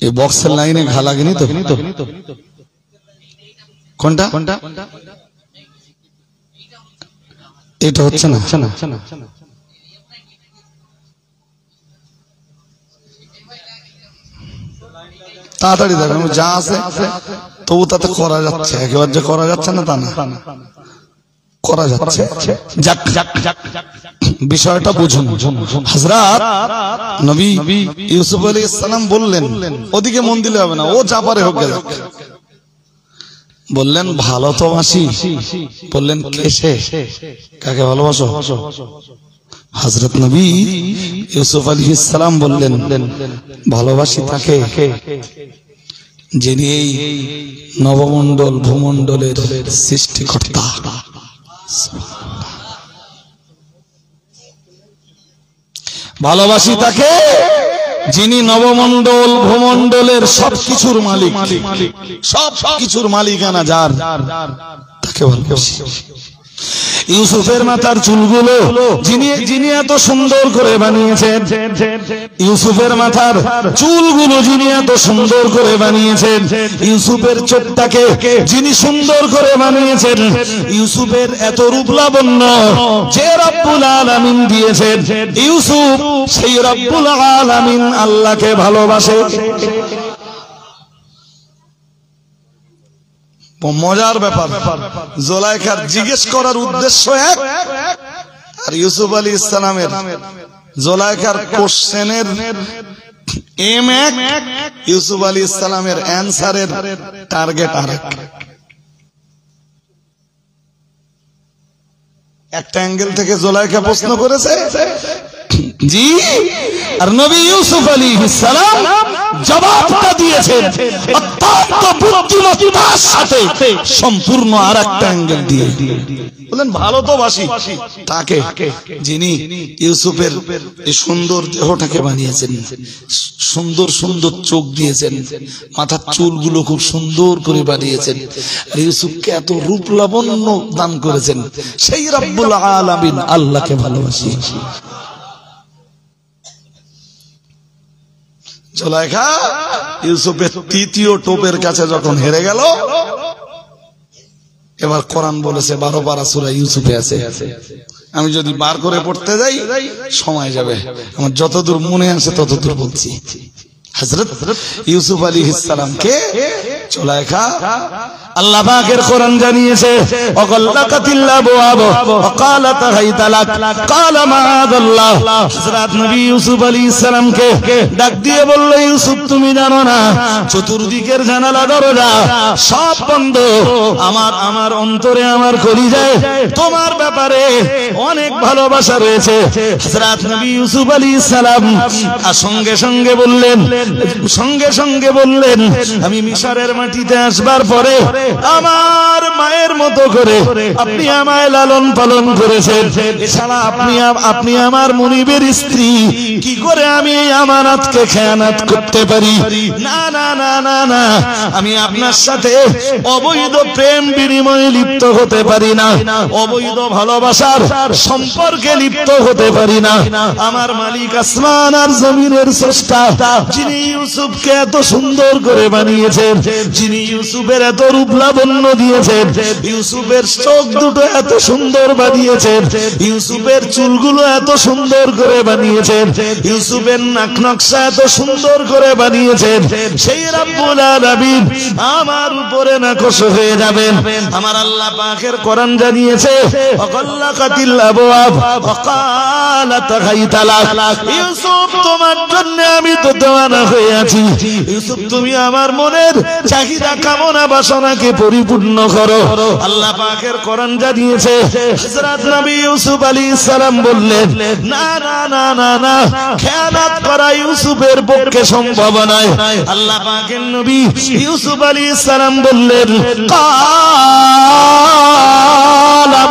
এই বক্সের লাইনে ঘা লাগেনি তো? কোনটা? এটা হচ্ছে না। তাড়াতাড়ি দেখো, যা আছে তবু তাতে করা যাচ্ছে। একেবারে যে করা যাচ্ছে না তা না, করা যাচ্ছে। বিষয়টা বুঝুন। হযরত নবী ইউসুফ আলাইহিস সালাম বললেন, ওদিকে মন দিলে হবে না, ও যা পারে হোক গে। বললেন ভালো তো বাসি। বললেন কে সে? কাকে ভালোবাসো? হযরত নবী ইউসুফ আলাইহিস সালাম বললেন, ভালোবাসি তাকে যিনি এই নবমণ্ডল ভূমণ্ডলের সৃষ্টিকর্তা। ভালোবাসি তাকে যিনি নবমণ্ডল ভূমণ্ডলের সবকিছুর মালিক, সবকিছুর মালিকানা যার, তাকে ভালোবাসি। ইউসুফের মাথার চুলগুলো যিনি এত সুন্দর করে বানিয়েছেন, ইউসুফের মাথার চুলগুলো যিনি এত সুন্দর করে বানিয়েছেন, ইউসুফের চোখটাকে যিনি সুন্দর করে বানিয়েছেন, ইউসুফের এত রূপ লাবণ্য যে রব্বুল আলামিন দিয়েছেন, ইউসুফ সেই রব্বুল আলামিন আল্লাহকে ভালোবাসে। মজার ব্যাপার, জুলাইখার জিজ্ঞেস করার উদ্দেশ্য এক, আর ইউসুফ আলাইহিস সালামের জুলাইখার কোশ্চেনের এম এক, ইউসুফ আলাইহিস সালামের অ্যানসারের টার্গেট আরেক। একটা অ্যাঙ্গেল থেকে জুলাইখা প্রশ্ন করেছে জি, আর নবী ইউসুফ আলাইহিস সালাম জবাবটা দিয়েছেন অত্যন্ত বুদ্ধিমত্তার সাথে, সম্পূর্ণ আরেকটা অ্যাঙ্গেল দিয়ে। বলেন ভালো তো বাসি তাকে, যিনি ইউসুফের এই সুন্দর দেহটাকে বানিয়েছেন, সুন্দর সুন্দর চোখ দিয়েছেন, মাথার চুলগুলো খুব সুন্দর করে বানিয়েছেন, আর ইউসুফকে এত রূপ লাবণ্য দান করেছেন, সেই রব্বুল আলামিন আল্লাহকে ভালোবাসি। জুলাইখা ইউসুফের তৃতীয় টোপের কাছে যখন হেরে গেল, এবার কোরআন বলেছে 12 পারা সূরা ইউসুফে আছে। আমি যদি বার করে পড়তে যাই সময় যাবে, আমার যতদূর মনে আছে ততদূর বলছি। হযরত ইউসুফ আলাইহিস সালামকে জুলাইখা আল্লাহ পাকের কোরআন জানিয়েছে ওয়াকাল্লাকাতিল আবওয়াব ওয়াকালাত হাইতালাক ক্বালা মাআযাল্লাহ। হযরত নবী ইউসুফ আলাইহিস সালামকে ডাক দিয়ে বলল, ইউসুফ তুমি জানো না চতুর্দিকের জানালা দরজা সব বন্ধ, আমার অন্তরে আমার কলিজায় তোমার ব্যাপারে অনেক ভালোবাসা রয়েছে। হযরত নবী ইউসুফ আলাইহিস সালাম সঙ্গে সঙ্গে বললেন আমি মিশরের মাটিতে আসবার পরে আমার মায়ের মতো করে আপনি আমায় লালন পালন করেছেন, এছাড়া আপনি আমার মুনিবের স্ত্রী, কি করে আমি এই আমানতকে খেয়ানত করতে পারি? না না না না না, আমি আপনার সাথে অবৈধ প্রেম বিনিময়ে লিপ্ত হতে পারি না, অবৈধ ভালোবাসার সম্পর্কে লিপ্ত হতে পারি না। আমার মালিক আসমান আর জমিনের স্রষ্টা, যিনি ইউসুফকে এত সুন্দর করে বানিয়েছেন, যিনি ইউসুফের এত রূপ লাবণ্য দিয়েছেন, ইউসুফের চোখ দুটো এত সুন্দর বানিয়েছেন, ইউসুফের চুলগুলো এত সুন্দর করে বানিয়েছেন, ইউসুফের নাক নকশা এত সুন্দর করে বানিয়েছেন, সেই রব্বুল আলামিন আমার উপরে নাকশ হয়ে যাবেন। আমার আল্লাহ পাকের কোরআন জানিয়েছে ওয়াকাল্লাকাতিল আবওয়াব ওয়াকালাত হাইতালাক। ইউসুফ তোমার জন্য আমি তো দেওয়ানা হয়ে আছি, ইউসুফ তুমি আমার মনের চাহিদা কামনা বাসনাকে পরিপূর্ণ করো। আল্লাহ পাকের কোরআন জানিয়েছে হযরত নবী ইউসুফ আলাইহিস সালাম বললেন না না না না না, খেয়ানত করা ইউসুফের পক্ষে সম্ভব নয়। আল্লাহ পাকের নবী ইউসুফ আলাইহিস সালাম বললেন ক্বালা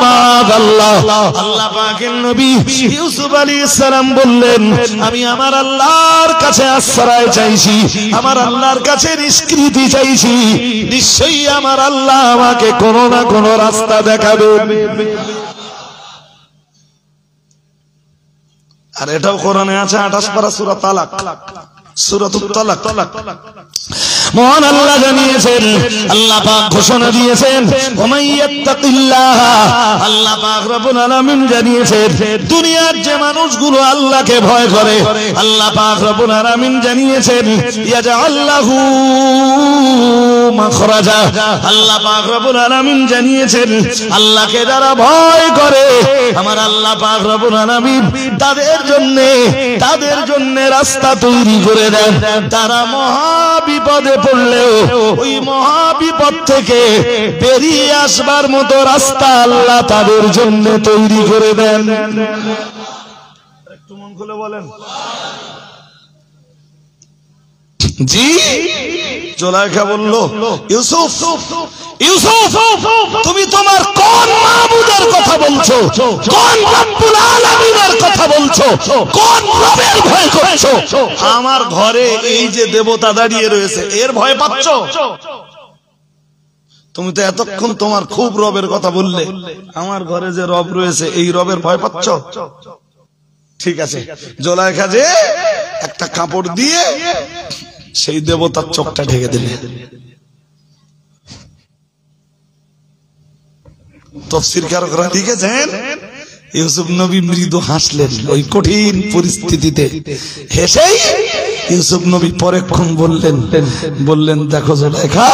মাআযাল্লাহ। আল্লাহ পাকের নবী ইউসুফ আলাইহিস সালাম বললেন আমি আমার আল্লাহর কাছে আশ্রয় চাইছি, আমার আল্লাহর কাছে নিষ্কৃতি চাইছি, নিশ্চয়ই আমার আল্লাহ আমাকে কোনো না কোনো রাস্তা দেখাবে। আর এটাও কোরআনে আছে 28 পারা সূরা তালাক, সূরাতুত তালাক। মহান আল্লাহ জানিয়েছেন, আল্লাহ পাক ঘোষণা দিয়েছেন ওমাইয়াত্তাকিল্লাহ। আল্লাহ পাক রব্বুল আলামিন জানিয়েছেন দুনিয়ার যে মানুষগুলো আল্লাহকে ভয় করে, আল্লাহ পাক রব্বুল আলামিন জানিয়েছেন ইয়াজআল লাহু মাখরাজা। আল্লাহ পাক রব্বুল আলামিন জানিয়েছেন আল্লাহকে যারা ভয় করে আমার আল্লাহ পাক রব্বুল আলামিন তাদের জন্য রাস্তা তৈরি করে দেন। তারা মহা বিপদে পড়লেও ওই মহাবিপদ থেকে বেরিয়ে আসবার মতো রাস্তা আল্লাহ তাদের জন্য তৈরি করে দেন। একটু মন খুলে বলেন জি। জুলাইখা বলল ইউসুফ তুমি তোমার কোন মাবুদের কথা বলছো, কোন রব্বুল আলামিনের কথা বলছো, কোন রবের ভয় করছো? আমার ঘরে এই যে দেবতা দাঁড়িয়ে রয়েছে এর ভয় পাচ্ছ? তুমি তো এতক্ষণ তোমার খুব রবের কথা বললে, আমার ঘরে যে রব রয়েছে এই রবের ভয় পাচ্ছ? ঠিক আছে। জুলাইখা যে একটা কাপড় দিয়ে সেই দেবতার চোখটা ঢেকে দিলে। তাফসীরকাররা লিখেছেন ইউসুফ নবী মৃদু হাসলেন ওই কঠিন পরিস্থিতিতে। হেসেই ইউসুফ নবী পরেক্ষণ বললেন দেখো জুলাইখা,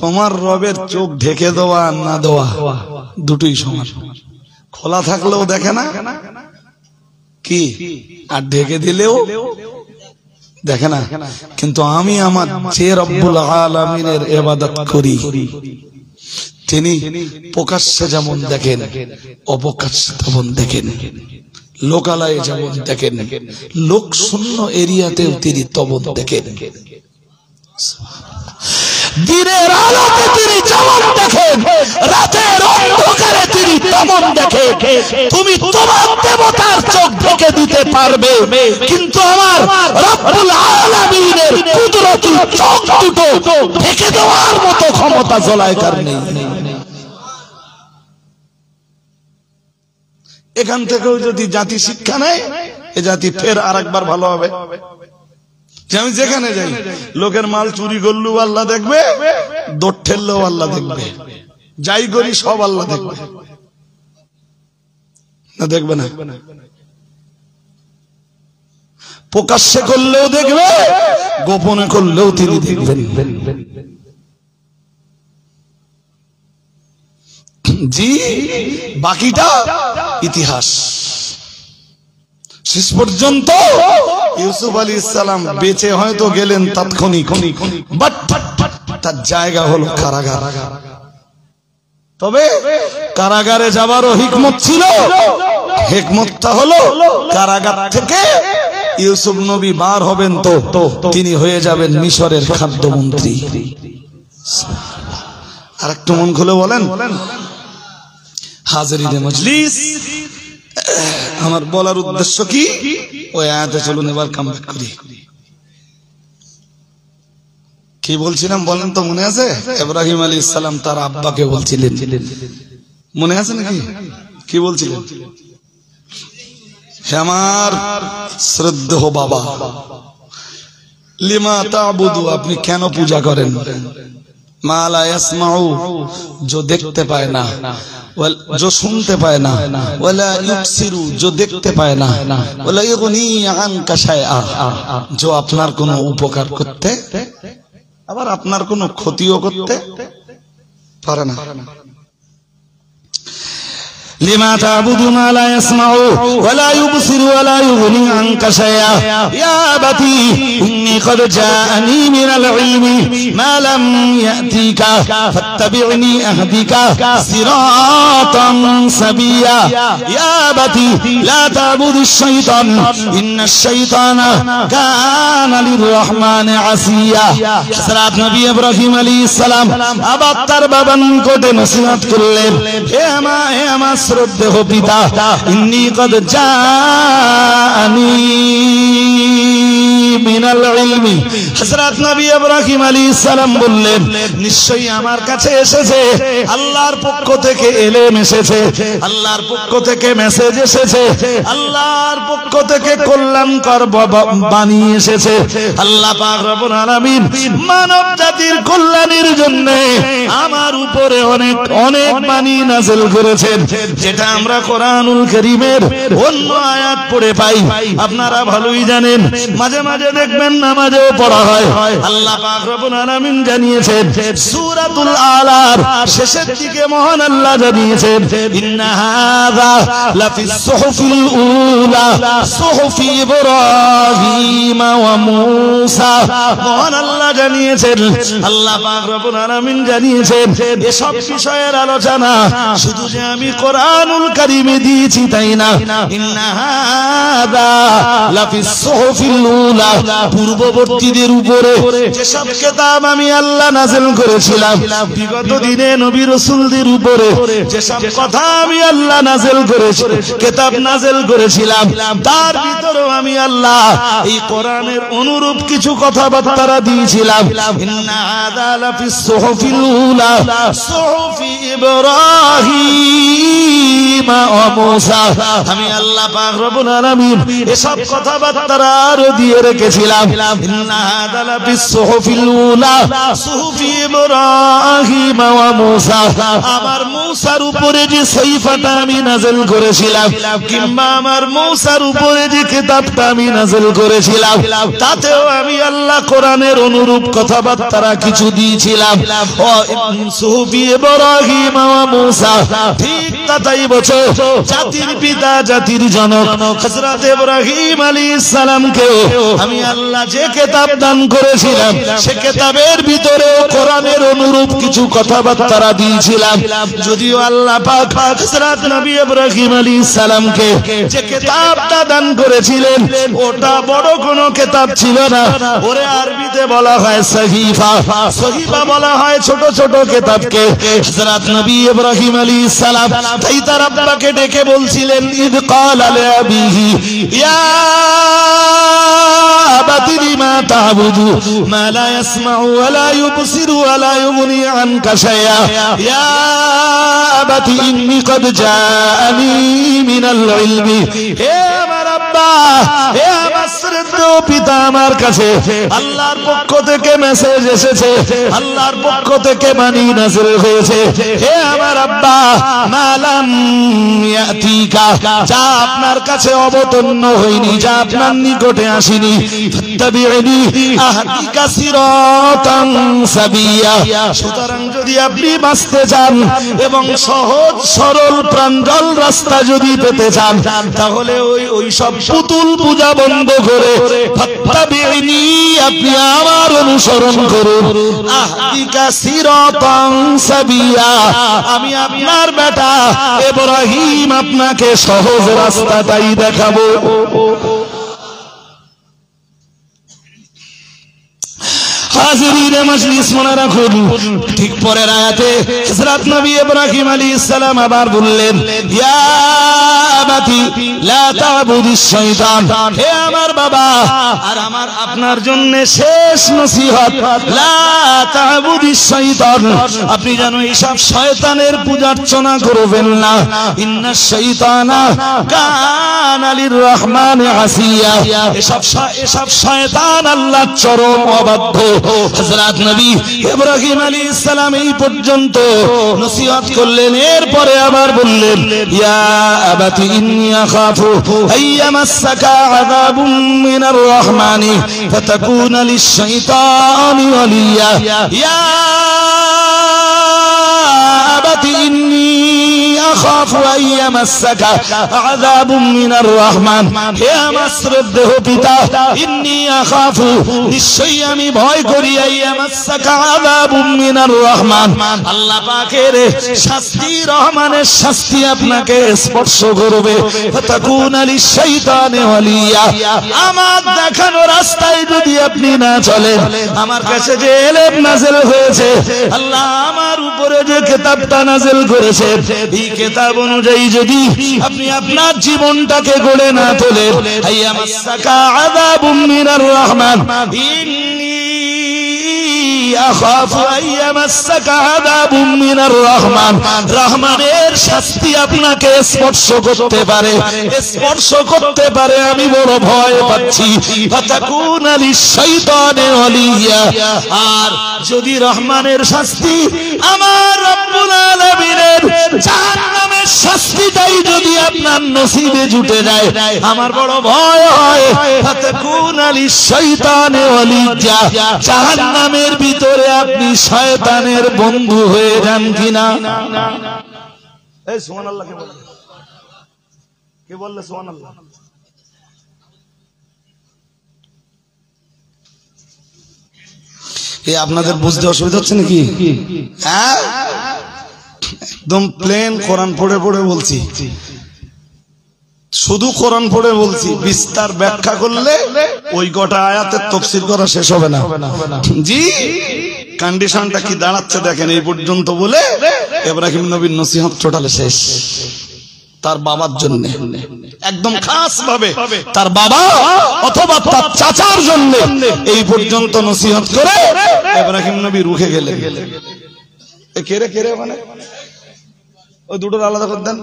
তোমার রবের চোখ ঢেকে দেওয়া আর না দেওয়া দুটোই সমান। খোলা থাকলেও দেখে না কি, আর ঢেকে দিলেও দেখে না। কিন্তু আমি আমার যে রব্বুল আলামিনের ইবাদত করি, তিনি প্রকাশ্যে যেমন দেখেন, অপ্রকাশ্যে তেমন দেখেন, লোকালয়ে যেমন দেখেন, লোক শূন্য এরিয়াতেও তিনি তেমন দেখেন। দিনের আলোতে তিনি যেমন দেখেন, রাতের অন্ধকারে তিনি তেমন দেখেন। তুমি তোমার দেবতার চোখ ঢেকে দিতে পারবে, কিন্তু আমার রব্বুল আলামিনের কুদরতি চোখ দুটো ঢেকে দেওয়ার মতো ক্ষমতা জলায়কার নেই। এখান থেকেও যদি জাতি শিক্ষা নেয়, এ জাতি ফের আরেকবার ভালো হবে। যে আমি যেখানে যাই, লোকের মাল চুরি করলেও আল্লাহ দেখবে, দৌড় ঠেললেও আল্লাহ দেখবে, যাই করি সব আল্লাহ দেখবে, না দেখবে না? প্রকাশ্যে করলেও দেখবে, গোপনে করলেও তিনি দেখবেন। জি, বাকিটা ইতিহাস। শেষ পর্যন্ত ইউসুফ আলাইহিস সালাম বেঁচে হয়তো গেলেন তাৎক্ষণিক, বাট তার জায়গা হলো কারাগার। তবে কারাগারে যাবারও হিকমত ছিল। হিকমতটা হলো কারাগার থেকে ইউসুফ নবী বার হবেন তো তিনি হয়ে যাবেন মিশরের খাদ্যমন্ত্রী। আর একটু মন খুলে বলেন। হাজিরিনে মজলিস, আমার বলার উদ্দেশ্য কি, ওই আয়াতে চলুন এবার কামব্যাক করি। কি বলছিলাম বলেন তো, মনে আছে? ইব্রাহিম আলাইহিস সালাম তার আব্বাকে বলছিলেন, মনে আছে নাকি? কি বলছিলেন? হে আমার শ্রদ্ধেয় বাবা, লিমা তা'বুদু, আপনি কেন পূজা করেন? মা লা ইয়াসমাউ, जो देखते पाए ना, जो सुनते पाए ना, वला युबसिरु, जो देखते पाए ना, वला युगनी आनका शायआ, जो আপনার কোনো উপকার করতে আবার আপনার কোনো ক্ষতিও করতে পারে না। লিমা তা'বুদু মা লা ইয়াসমাউ ওয়ালা ইউবসিরু ওয়ালা ইউগনি আনকা শাইআ ইয়া আবাতি ইন্নী ক্বাদ জাআনি মিনাল ইলমি মা লাম ইয়াতিকা ফাত্তাবি'নি আহদিকা সিরাতান সাবিয়া ইয়া আবাতি লা তা'বুদিশ শাইতান ইন্নাশ শাইতানা কানা লির-রহমানি আসিয়া। হযরত নবী ইব্রাহিম আলাইহিস সালাম আবার তার বাবার নিকটে নসিহত করলেন, হে আমার শ্রদ্ধেয় পিতা, ইন্নী কদ জাআনি মিনাল ইলমি। হযরত নবী ইব্রাহিম আলাইহিস সালাম বললেন, নিশ্চয়ই আমার কাছে এসেছে, আল্লাহর পক্ষ থেকে এলেম এসেছে, আল্লাহর পক্ষ থেকে মেসেজ এসেছে, আল্লাহর পক্ষ থেকে কল্যাণকর বাণী এসেছে। আল্লাহ পাক রব্বুল আলামিন মানব জাতির কল্যাণের জন্য আমার উপরে অনেক অনেক বাণী নাযিল করেছেন, যেটা আমরা কোরআনুল কারীমের অন্য আয়াত পড়ে পাই। আপনারা ভালোই জানেন, মাঝে মাঝে দেখবেন নামাজেও পড়া হয়। আল্লাহ পাক রব্বুল আলামিন জানিয়েছেন সূরাতুল আলার শেষের দিকে মহান আল্লাহ জানিয়েছেন, ইন্না হাযা লাফিস সুহুফিল উলা সুহুফি ইব্রাহিম ওয়া মূসা। মহান আল্লাহ জানিয়েছেন, আল্লাহ পাক রব্বুল আলামিন জানিয়েছেন, এসব বিষয়ের আলোচনা শুধু যে আমি কোরআনুল কারীমে দিয়েছি তাই না, ইন্না হাযা লাফিস সুহুফিল উলা, পূর্ববর্তীদের উপরে যেসব কিতাব আমি আল্লাহ নাযিল করেছিলাম, বিগত দিনে নবী রাসূলদের উপরে যেসব কথা আমি আল্লাহ নাযিল করেছি, কিতাব নাযিল করেছিলাম, তার ভিতরেও আমি আল্লাহ এই কোরআনের অনুরূপ কিছু কথাবার্তা দিয়েছিলাম। ইন্না হাযা লাফিস সুহুফিল উলা সুহুফি ইব্রাহিম আমি আল্লাহ পাক রব্বুল আলামিন এসব কথাবার্তা আরো দিয়ে রেখেছিলাম। ইন্না হাযা লাফিস সুহুফিল উলা সুহুফি ইব্রাহিম ওয়া মূসা। আমার মূসার উপরে যে সহিফাটা আমি নাযিল করেছিলাম, কিংবা আমার মূসার উপরে যে কিতাবটা আমি নাযিল করেছিলাম, তাতেও আমি আল্লাহ কোরআনের অনুরূপ কথাবার্তা কিছু দিয়েছিলাম। ও সুহুফি ইব্রাহিম ওয়া মূসা, ঠিক তাই বলছো। জাতির পিতা জাতির জনক হযরত ইব্রাহিম আলাইহিস সালামকে আমি আল্লাহ যে কিতাব দান করেছিলাম, সে কিতাবের ভিতরেও কোরআনের অনুরূপ কিছু কথাবার্তা দিয়েছিলাম। যদিও আল্লাহ পাক হযরত নবী ইব্রাহিম আলাইহিস সালামকে যে কিতাবটা দান করেছিলেন, ওটা বড় কোনো কিতাব ছিল না। ওরে আরবিতে বলা হয় সহিফা। সহিফা বলা হয় ছোট ছোট কিতাবকে। হযরত নবী ইব্রাহিম আলাইহিস সালাম তাই তার আব্বাকে ডেকে বলছিলেন, ইদ ক্বালা লিআবিহি ইয়া আবাতি লিমা তা'বুদু মা লা ইয়াসমাউ ওয়া লা ইউবসিরু ওয়া লা ইউগনি আনকা শাইআ ইয়া আবাতি ইন্নী ক্বাদ জাআনি মিনাল ইলমি। হে আমার আব্বা, হে আমার শ্রদ্ধেয় পিতা, আমার কাছে আল্লাহর পক্ষ থেকে মেসেজ এসেছে, আল্লাহর পক্ষ থেকে বাণী নাযিল হয়েছে। হে আমার আব্বা, মালাম ইয়াতিকা, যা আপনার কাছে অবতীর্ণ হয়নি, যা আপনার নিকটে আসেনি, ফাত্তাবিউনি আহদিকা সিরাতান সাবিয়া। সুতরাং যদি আপনি বাঁচতে চান এবং সহজ সরল প্রাঞ্জল রাস্তা যদি পেতে চান, তাহলে ওই সব পুতুল পূজা বন্ধ করে ফাত্তাবিউনি, আপনি আমার অনুসরণ করুন। আহদিকা সিরাতান সাবিয়া, আমি আপনার বেটা ইব্রাহিম আপনাকে সহজ রাস্তাটাই দেখাবো। হাজিরিনে মজলিস মনে রাখুন, ঠিক পরের আয়াতে হযরত নবী ইব্রাহিম আলাইহিস সালাম আবার বললেন, ইয়া আবাতি লা তা'বুদিস শয়তান। হে আমার বাবা, আর আমার আপনার জন্য শেষ নসিহত, লা তা'বুদিস শয়তান, আপনি যেন এইসব শয়তানের পূজার্চনা করবেন না। ইন্নাশ শাইতানা কানা লির রহমানি আসিয়া। এসব শয়তান আল্লাহর চরম অবাধ্য। হযরত নবী ইব্রাহিম আলাইহিস সালাম এই পর্যন্ত নসিহত করলেন, এরপরে আবার বললেন, ইয়া আবাতি ইন্নী আখাফু আইয়ামাসসাকা আযাবুম মিনার রহমানি ফাতাকুনা লিশ-শাইতানি ওয়ালিয়া। ইয়া আবাতি ইন্নী আখাফু আইয়ামাসসাকা আযাবুম মিনার রহমান। হে আমার শ্রদ্ধেয় পিতা, ইন্নী আখাফু, নিশ্চয়ই আমি ভয় করি, আইয়ামাসসাকা আযাবুম মিনার রহমান, আল্লাহ পাকের শাস্তি, রহমানের শাস্তি আপনাকে স্পর্শ করবে। ফাতাকুনা লিশ-শাইতানি ওয়ালিয়া, আমার দেখানো রাস্তায় যদি আপনি না চলেন, আমার কাছে যে ইলম নাযিল হয়েছে, আল্লাহ আমার উপরে যে কিতাবটা নাযিল করেছে, এই কিতাব অনুযায়ী যদি আপনি আপনার জীবনটাকে গড়ে না তোলেন, আইয়ামাসসাকা আযাবুম মিনার রহমান, ইন্নী আখাফু আইয়ামাসসাকা আযাবুম মিনার রহমান, রহমানের শাস্তি আপনাকে স্পর্শ করতে পারে, আমি বড় ভয় পাচ্ছি। ফাতাকুনা লিশ-শাইতানি ওয়ালিয়া, আর যদি রহমানের শাস্তি, আমার রব্বুল আলামিনের জাহান্নামের শাস্তিটাই যদি আপনার নসিবে জুটে যায়, আমার বড় ভয় হয়। ফাতাকুনা লিশ-শাইতানি ওয়ালিয়া, জাহান্নামের ভিতরে আপনি শয়তানের বন্ধু হয়ে যান কিনা। এই সুবহানাল্লাহ কে বলে? কে বললে সুবহানাল্লাহ? এই আপনাদের বুঝতে অসুবিধা হচ্ছে নাকি? হ্যাঁ, একদম প্লেন কোরআন পড়ে পড়ে বলছি, শুধু কোরআন পড়ে বলছি, বিস্তার ব্যাখ্যা করলে ওই গোটা আয়াতের তাফসীর করা শেষ হবে না। জি, কন্ডিশনটা কি দাঁড়াচ্ছে দেখেন। এই পর্যন্ত বলে ইব্রাহিম নবীর নসিহত টোটাল শেষ। তার বাবার জন্য, একদম খাস ভাবে তার বাবা অথবা তার চাচার জন্য এই পর্যন্ত নসিহত করে ইব্রাহিম নবী রুখে গেলেন। কেরে কেরে মানে ওই দুটোর আলাদা করে দেন,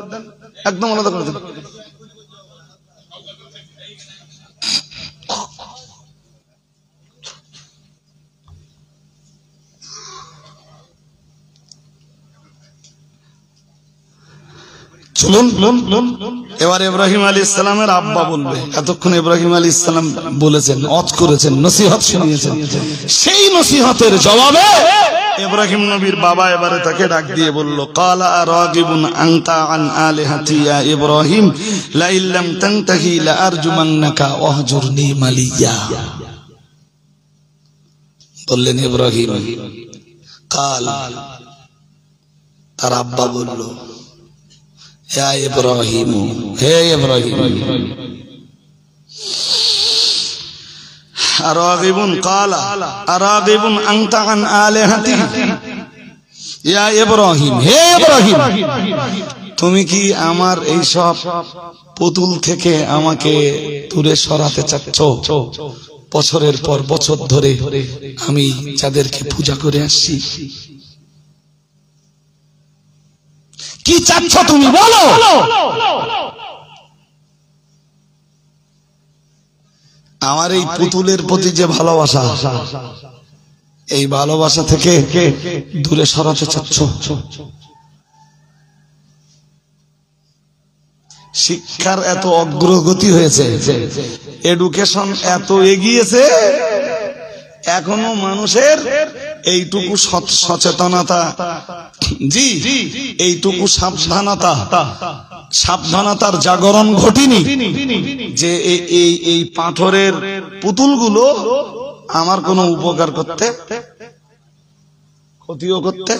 একদম আলাদা করে দেন। চলুন এবার ইব্রাহিম আলাইহিস সালামের আব্বা বলবে। এতক্ষণ ইব্রাহিম আলাইহিস সালাম বলেছেন, ওয়াজ করেছেন, নসিহত শুনিয়েছেন, সেই নসিহতের জবাবে ইব্রাহিম নবীর বাবা এবারে তাকে ডাক দিয়ে বলল, ক্বালা আরাগিবুন আনতা আন আলিহাতি ইয়া ইব্রাহিম লা ইল্লাম তানতাহি লা আরজুমান্নাকা ওয়াহজুরনি মালিয়া। বললেন ইব্রাহিম, কাল তার আব্বা বলল, হে ইব্রাহিম, হে ইব্রাহিম, আরাগিবুন ক্বালা আরাগিবুন আনতা আন আলিহাতি ইয়া ইব্রাহিম, হে ইব্রাহিম, তুমি কি আমার এই সব পুতুল থেকে আমাকে দূরে সরাতে চাচ্ছ? বছরের পর বছর ধরে আমি যাদেরকে পূজা করে আসছি, কি চাচ্ছ তুমি বলো? আমার এই পুতুলের প্রতি যে ভালোবাসা, এই ভালোবাসা থেকে দূরে সরাতে চাচ্ছ? শিক্ষার এত অগ্রগতি হয়েছে, এডুকেশন এত এগিয়েছে, এখনো মানুষের এইটুকু সচেতনতা, জি এইটুকু সাবধানতার জাগরণ ঘটেনি যে এই পাথরের পুতুলগুলো আমার কোনো উপকার করতে, ক্ষতিও করতে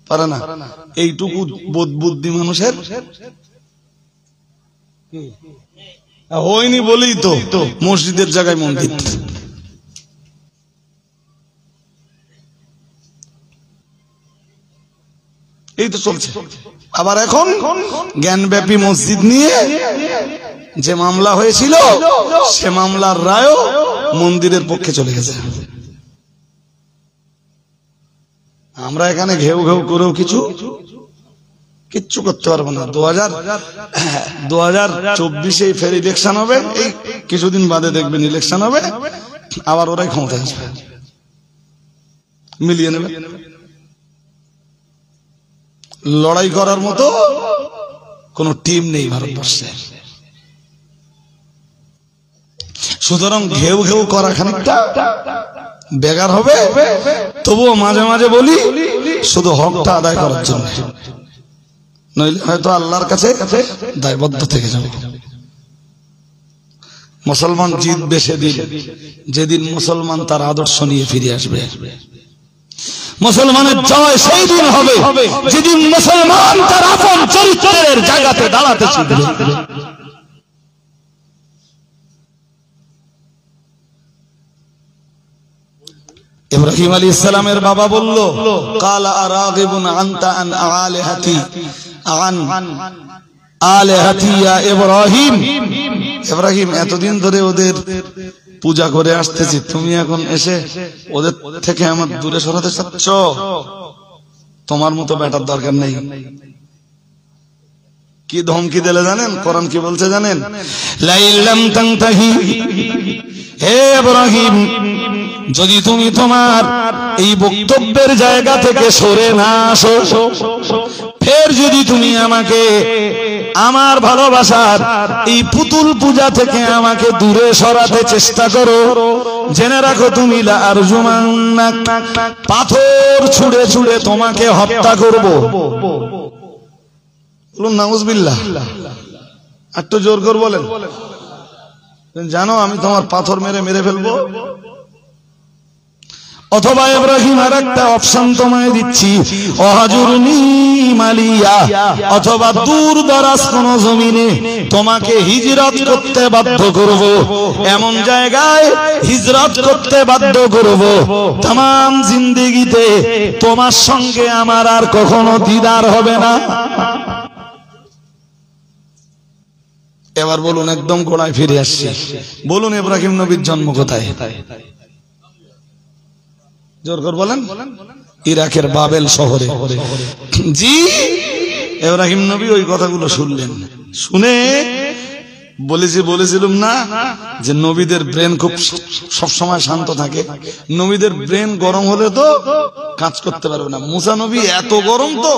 পারে না। এইটুকু বোধ বুদ্ধি মানুষের হয়নি বলেই তো মসজিদের জায়গায় মন্দির। এই তো চলছে। আবার এখন জ্ঞানব্যাপী মসজিদ নিয়ে যে মামলা হয়েছিল, সে মামলার রায়ও মন্দিরের পক্ষে চলে গেছে। আমরা এখানে ঘেউ ঘেউ করেও কিচ্ছু করতে পারবো না। 2024 ফের ইলেকশন হবে, এই কিছুদিন বাদে দেখবেন ইলেকশন হবে, আবার ওরাই ক্ষমতা আসবে, মিলিয়ে নেবে। লড়াই করার মতো কোন টিম নেই ভারতবর্ষে। সুতরাং ঘেউ ঘেউ করা খানিকটা বেকার হবে। তবুও মাঝে মাঝে বলি, শুধু হকটা আদায় করার জন্য, নইলে হয়তো আল্লাহর কাছে দায়বদ্ধ থেকে যাবে। মুসলমান জিতবে সেদিন, যেদিন মুসলমান তার আদর্শ নিয়ে ফিরে আসবে। মুসলমানের জয় সেই দিন হবে যেদিন মুসলমান তার আপন চরিত্রের জায়গাতে দাঁড়াতে শিখবে। ইব্রাহিম আলাইহিস সালামের বাবা বলল, ক্বালা আরাগিবুন আনতা আন আলিহাতি ইয়া ইব্রাহিম। ইব্রাহিম, এতদিন ধরে ওদের পূজা করে আসতেছি, তুমি এখন এসে ওদের থেকে আমার দূরে সরাতে চাচ্ছ? তোমার মতো বেটার দরকার নেই। কি ধমকি দিলে জানেন? কোরআন কি বলছে জানেন? লা ইল্লাম তানতাহি, হে ইব্রাহিম, যদি তুমি তোমার এই বক্তব্যের জায়গা থেকে সরে না আসো, ফের যদি তুমি আমাকে আমার ভালোবাসার এই পুতুল পূজা থেকে আমাকে দূরে সরাতে চেষ্টা করো, জেনে রাখো তুমি লা আরজুমান্নাক, পাথর ছুঁড়ে ছুঁড়ে তোমাকে হত্যা করব। বলুন নাউজুবিল্লাহ। একটু জোর করে বলেন, জানো আমি তোমার পাথর মেরে মেরে ফেলবো। অথবা ইব্রাহিম আর একটা অপশন তোমায় দিচ্ছি, ওয়াহজুরনি মালিয়া, অথবা দূর দরাজ কোন জমিনে তোমাকে হিজরত করতে বাধ্য করব, এমন জায়গায় হিজরত করতে বাধ্য করব तमाम জিন্দেগিতে তোমার সঙ্গে আমার আর কখনো দিদার হবে না। এবার বলুন, একদম গোড়ায় ফিরে আসছি, বলুন ইব্রাহিম নবীর জন্ম কোথায়? জোর করে বলেন। ইরাকের বাবেল শহরে। জি, ইব্রাহিম নবী ওই কথাগুলো শুনলেন, শুনে বলেছিলাম না যে নবীদের ব্রেন খুব সবসময় শান্ত থাকে, নবীদের ব্রেন গরম হলে তো কাজ করতে পারবে না। মুসা নবী এত গরম, তো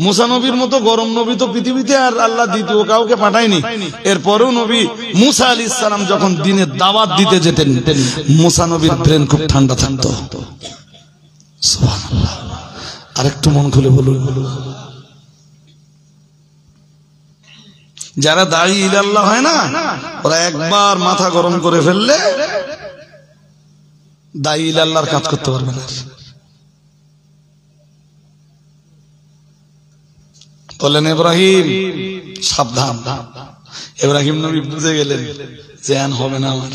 মুসা নবীর মতো গরম নবী তো পৃথিবীতে আর আল্লাহ দ্বিতীয় কাউকে পাঠায়নি। এরপরেও নবী মুসা আলাইহিস সালাম যখন দিনে দাওয়াত দিতে যেতেন, মুসা নবীর ব্রেন খুব ঠান্ডা থাকতো। সুবহানাল্লাহ। আরেকটু মন খুলে বলুন, যারা দাঈ ইলাল্লাহ হয় না, ওরা একবার মাথা গরম করে ফেললে দাঈ ইলাল্লাহর কাজ করতে পারবে না। বলেন ইব্রাহিম সাবধান। ইব্রাহিম নবী বুঝে গেলেন যে আন হবে না আমার,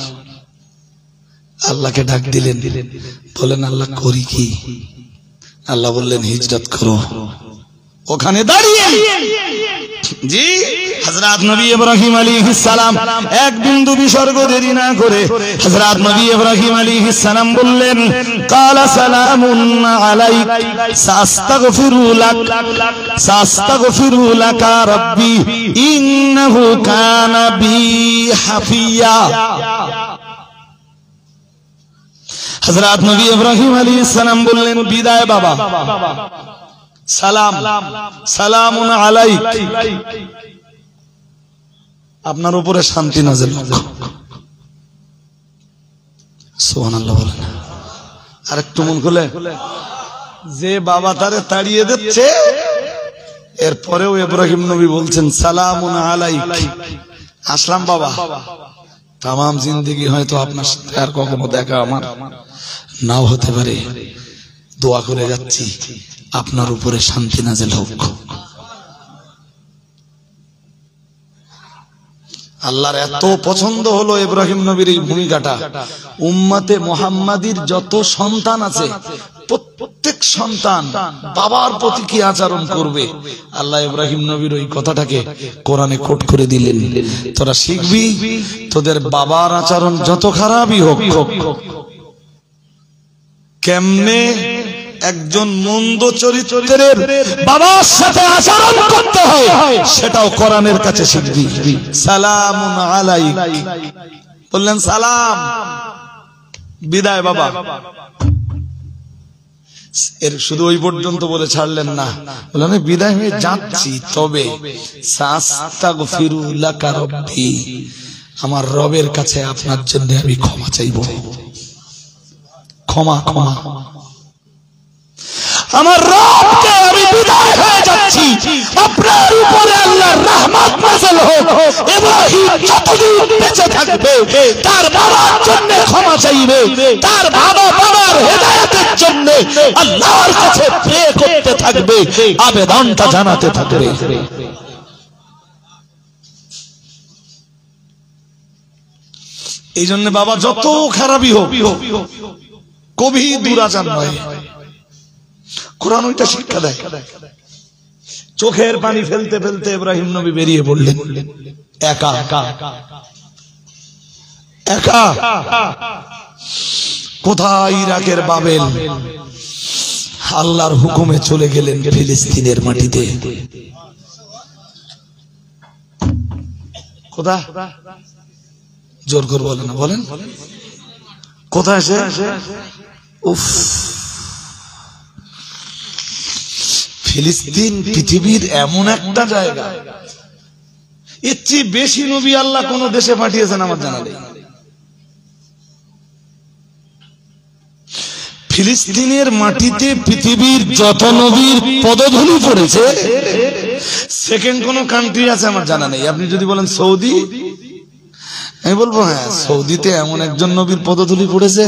আল্লাহকে ডাক দিলেন, বলেন আল্লাহ করি কি? আল্লাহ বললেন হিজরত করো। ওখানে দাঁড়িয়ে জি হযরত নবী ইব্রাহিম আলাইহিস সালাম এক বিন্দু বিসর্গ দেরি না করে হযরত নবী ইব্রাহিম আলাইহিস সালাম বললেন, ক্বালা সালামুন আলাইক সাস্তাগফিরু লাকা রাব্বি ইন্নাহু কানা বি হাফিয়া। হযরত নবী ইব্রাহিম আলাইহিস সালাম বললেন, বিদায় বাবা, সালাম, সালামুন আলাইক, আপনার উপরে শান্তি নাযিল হোক। সুবহানাল্লাহ বলেন। আরেকটু মন খুলে, যে বাবা তারে তাড়িয়ে দিচ্ছে, এরপরেও ইব্রাহিম নবী বলছেন সালামুন আলাইক, আসলাম বাবা, তামাম জিন্দেগি হয়তো আপনার সাথে আর কখনো দেখা আমার নাও হতে পারে, দোয়া করে যাচ্ছি আপনার উপরে শান্তি নাযিল হোক। আল্লাহর এত পছন্দ হলো ইব্রাহিম নবীর এই ভূমিকাটা। উম্মতে মুহাম্মাদির যত সন্তান আছে, প্রত্যেক সন্তান বাবার প্রতি কি আচরণ করবে, আল্লাহ ইব্রাহিম নবীর ওই কথাটাকে কোরআনে কোট করে দিলেন। তোরা শিখবি, তোদের বাবার আচরণ যত খারাপই হোক, কেমনে একজন মন্দ চরিত্রের বাবার সাথে আচরণ করতে হয় সেটাও কোরআনের কাছে শিখবি। সালামুন আলাইক, বললেন সালাম, বিদায় বাবা। এর শুধু ওই পর্যন্ত বলে ছাড়লেন না, বললেন বিদায় হয়ে যাচ্ছি, তবে সাস্তাগফিরু লাকা রাব্বি, আমার রবের কাছে আপনার জন্য আমি ক্ষমা চাইব। ক্ষমা, ক্ষমা, আমার রবকে আমি বিদায় হয়ে যাচ্ছি, আপনার উপরে আল্লাহর রহমত নাযিল হোক। ইব্রাহিম যতদিন বেঁচে থাকবে তার বাবার জন্য ক্ষমা চাইবে, তার বাবার হেদায়েতের জন্য আল্লাহর কাছে প্রে করতে থাকবে, আবেদনটা জানাতে থাকবে। এই জন্য বাবা যত খারাপই হোক, কবি দুরাচার নয়, কোরআন ওইটা শিক্ষা দেয়। চোখের পানি ফেলতে ফেলতে ইব্রাহিম নবী বেরিয়ে পড়লেন, একা একা। কোথায়? ইরাকের বাবেল। আল্লাহর হুকুমে চলে গেলেন ফিলিস্তিনের মাটিতে। কোথা? জোর করে বলেন না, বলেন কোথায় সে? উফ, ফিলিস্তিন পৃথিবীর এমন একটা জায়গা, এর চেয়ে বেশি নবী আল্লাহ কোন দেশে পাঠিয়েছেন আমার জানা নেই। ফিলিস্তিনের মাটিতে পৃথিবীর যত নবীর পদধূলি পড়েছে, সেকেন্ড কোন কান্ট্রি আছে আমার জানা নেই। আপনি যদি বলেন সৌদি, আমি বলবো হ্যাঁ, সৌদিতে এমন একজন নবীর পদধূলি পড়েছে,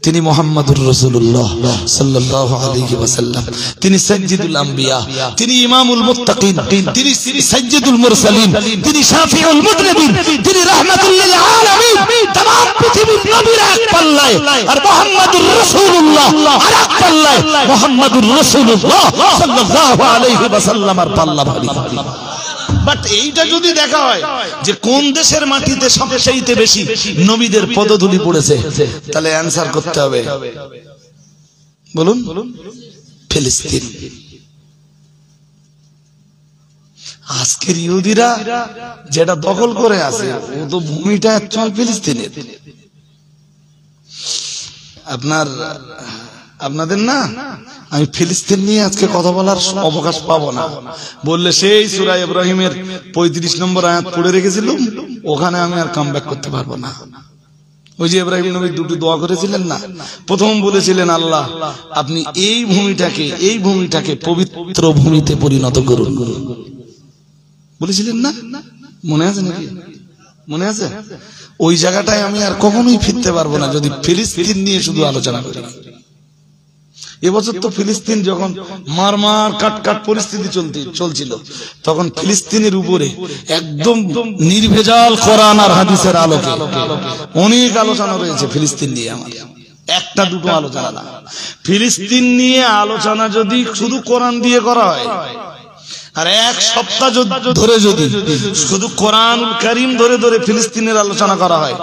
তিনি মুহাম্মদুর রাসূলুল্লাহ সাল্লাল্লাহু আলাইহি ওয়াসাল্লাম। তিনি সাইয়্যিদুল আম্বিয়া, তিনি ইমামুল মুত্তাকিন, তিনি সাইয়্যিদুল মুরসালিন, তিনি শাফিউল মুযনিবিন, তিনি রাহমাতুল লিল আলামিন। तमाम পৃথিবীর নবীরা এক পাল্লায়, আর মুহাম্মদুর রাসূলুল্লাহ আরেক পাল্লায়। মুহাম্মদুর রাসূলুল্লাহ সাল্লাল্লাহু আলাইহি ওয়াসাল্লামের পাল্লা ভারী। বাট এইটা যদি দেখা হয় যে কোন দেশের মাটিতে সবচেয়ে বেশি নবীদের পদধূলি পড়েছে, তাহলে অ্যানসার করতে হবে, বলুন ফিলিস্তিন। আজকের ইহুদিরা যেটা দখল করে আছে ও তো ভূমিটা অ্যাকচুয়াল ফিলিস্তিনের। আপনাদের না, আমি ফিলিস্তিন নিয়ে আজকে কথা বলার অবকাশ পাবো না। বললে সেই সূরা ইব্রাহিমের 35 নম্বর আয়াত পড়ে রেখেছিলাম, ওখানে আমি আর কাম ব্যাক করতে পারবো না। ওই যে ইব্রাহিম নবী দুটো দোয়া করেছিলেন না, প্রথম বলেছিলেন আল্লাহ আপনি এই ভূমিটাকে পবিত্র ভূমিতে পরিণত করুন, বলেছিলেন না? মনে আছে নাকি? মনে আছে? ওই জায়গাটায় আমি আর কখনোই ফিরতে পারবো না যদি ফিলিস্তিন নিয়ে শুধু আলোচনা করি। এবছর তো ফিলিস্তিন যখন মারমার কাট পরিস্থিতি চলছিল, তখন ফিলিস্তিনের উপরে একদম নির্ভেজাল কোরআন আর হাদিসের আলোকে অনেক আলোচনা রয়েছে ফিলিস্তিন নিয়ে। আমার একটা দুটো আলোচনা না, ফিলিস্তিন নিয়ে আলোচনা যদি শুধু কোরআন দিয়ে করা হয় আর এক সপ্তাহ ধরে যদি শুধু কোরআনুল কারীম ধরে ফিলিস্তিনের আলোচনা করা হয়,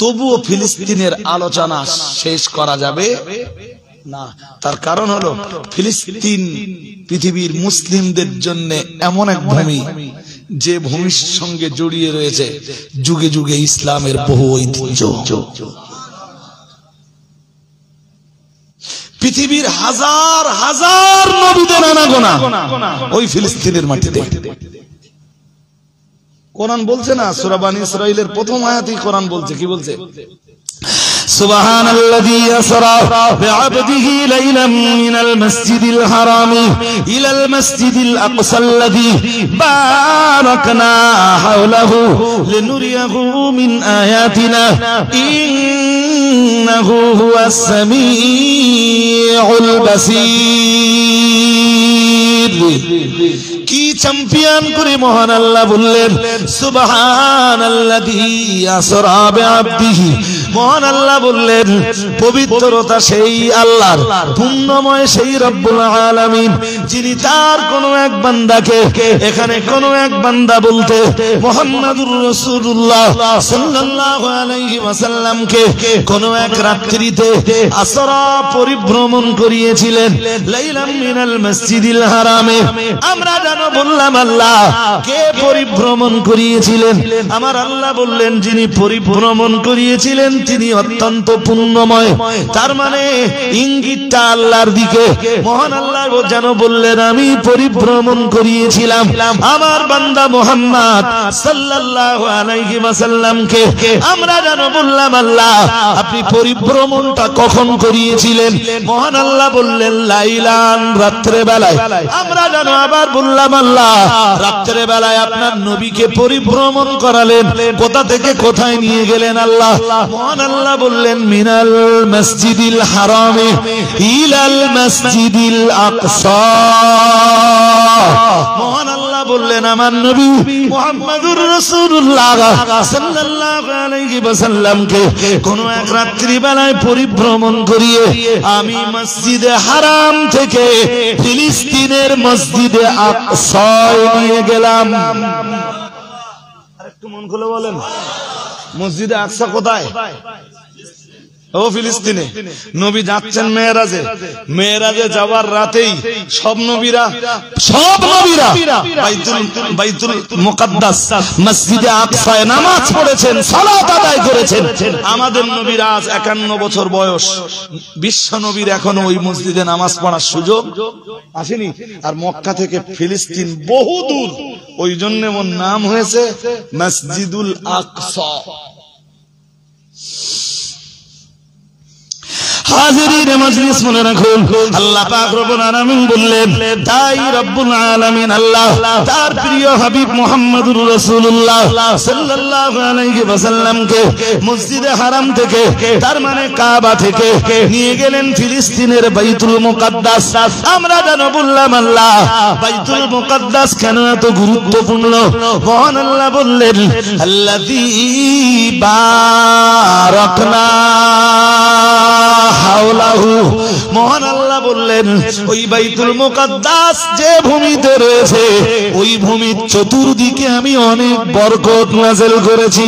তবুও ফিলিস্তিনের আলোচনা শেষ করা যাবে না। তার কারণ হলো ফিলিস্তিন পৃথিবীর মুসলিমদের জন্য এমন এক ভূমি যে ভূমির সঙ্গে জড়িয়ে রয়েছে যুগে যুগে ইসলামের বহু ঐতিহ্য। পৃথিবীর হাজার হাজার নবীদের আনাগোনা ওই ফিলিস্তিনের মাটিতে। কোরআন বলছে না, সূরা বানী ইসরাঈলের প্রথম আয়াতেই কোরআন বলছে, কি বলছে? সুবহানাল্লাযী আসরা বিআবদিহি লাইলাম মিনাল মাসজিদিল হারামি ইলাল মাসজিদিল আকসাল্লাযী বারাকনা হাওলাহু লিনুরিয়াহু মিন আয়াতিনা ইন্নাহু হুয়াস সামিউল বাসীর। কি চ্যাম্পিয়ন করে মহান আল্লাহ বললেন সুবহানাল্লাযী আসরা বিআবদিহি। মহান আল্লাহ বললেন পবিত্রতা সেই আল্লাহর, পুণ্যময় সেই রব্বুল আলামিন, যিনি তার কোন এক বান্দাকে, এখানে কোন এক বান্দা বলতে মুহাম্মাদুর রাসূলুল্লাহ সাল্লাল্লাহু আলাইহি ওয়াসাল্লামকে কোন এক রাত্রিতে আসরা পরিভ্রমণ করিয়েছিলেন লাইলাম মিনাল মসজিদিল হারামে। আমরা জানো বললাম আল্লাহ কে পরিভ্রমণ করিয়েছিলেন? আমার আল্লাহ বললেন যিনি পরিভ্রমণ করিয়েছিলেন তিনি অত্যন্ত পুণ্যময়। তার মানে ইঙ্গিতটা আল্লাহর দিকে। মহান আল্লাহ যেন বললেন আমি পরিভ্রমণ করিয়েছিলাম আমার বান্দা মুহাম্মদ সাল্লাল্লাহু আলাইহি ওয়াসাল্লামকে। আমরা যেন বললাম আল্লাহ আপনি পরিভ্রমণটা কখন করিয়েছিলেন? মহান আল্লাহ বললেন লাইলান, রাত্রে বেলায়। আমরা যেন আবার বললাম আল্লাহ রাত্রে বেলায় আপনার নবীকে পরিভ্রমণ করালেন, কোথা থেকে কোথায় নিয়ে গেলেন আল্লাহ? মহান আল্লাহ বললেন মিনাল মসজিদিল হারামে ইলাল মসজিদিল আকসা। মহান আল্লাহ বললেন আমার নবী মুহাম্মাদুর রাসূলুল্লাহ সাল্লাল্লাহু আলাইহি ওয়াসাল্লামকে কোন এক রাত্রি বেলায় পরিভ্রমণ করিয়ে আমি মসজিদে হারাম থেকে ফিলিস্তিনের মসজিদে আকসায় নিয়ে গেলাম। আরেকটু মন খুলে বলেন মসজিদে আকসা কোথায়? ও ফিলিস্তিনে। নবী যাচ্ছেন মেরাজে, মেরাজে যাওয়ার রাতেই সব নবীরা বাইতুল মুকাদ্দাস মসজিদে আকসায় নামাজ পড়েছেন, সালাত আদায় করেছেন। আমাদের নবীর আজ 51 বছর বয়স, বিশ্ব নবীর এখনো ওই মসজিদে নামাজ পড়ার সুযোগ আসেনি। আর মক্কা থেকে ফিলিস্তিন বহু দূর, ওই জন্য ওর নাম হয়েছে মসজিদুল আকসা। হাজিরিন মজলিস মনে রাখুন, আল্লাহ পাক রব্বুল আলামিন বললেন তাই রব্বুল আলামিন আল্লাহ তার প্রিয় হাবিব মুহাম্মদুর রাসূলুল্লাহ সাল্লাল্লাহু আলাইহি ওয়াসাল্লামকে মসজিদে হারাম থেকে, তার মানে কাবা থেকে নিয়ে গেলেন ফিলিস্তিনের বাইতুল মুকাদ্দাস। আমরা জানো বললাম আল্লাহ বাইতুল মুকাদ্দাস কেন এত গুরুত্বপূর্ণ? মহান আল্লাহ বললেন আল্লাযী বারাকনা হাওলাহু। মহান আল্লাহ বললেন ওই বাইতুল মুকাদ্দাস যে ভূমিতে রয়েছে ওই ভূমির চতুর্দিকে আমি অনেক বরকত নাযিল করেছি।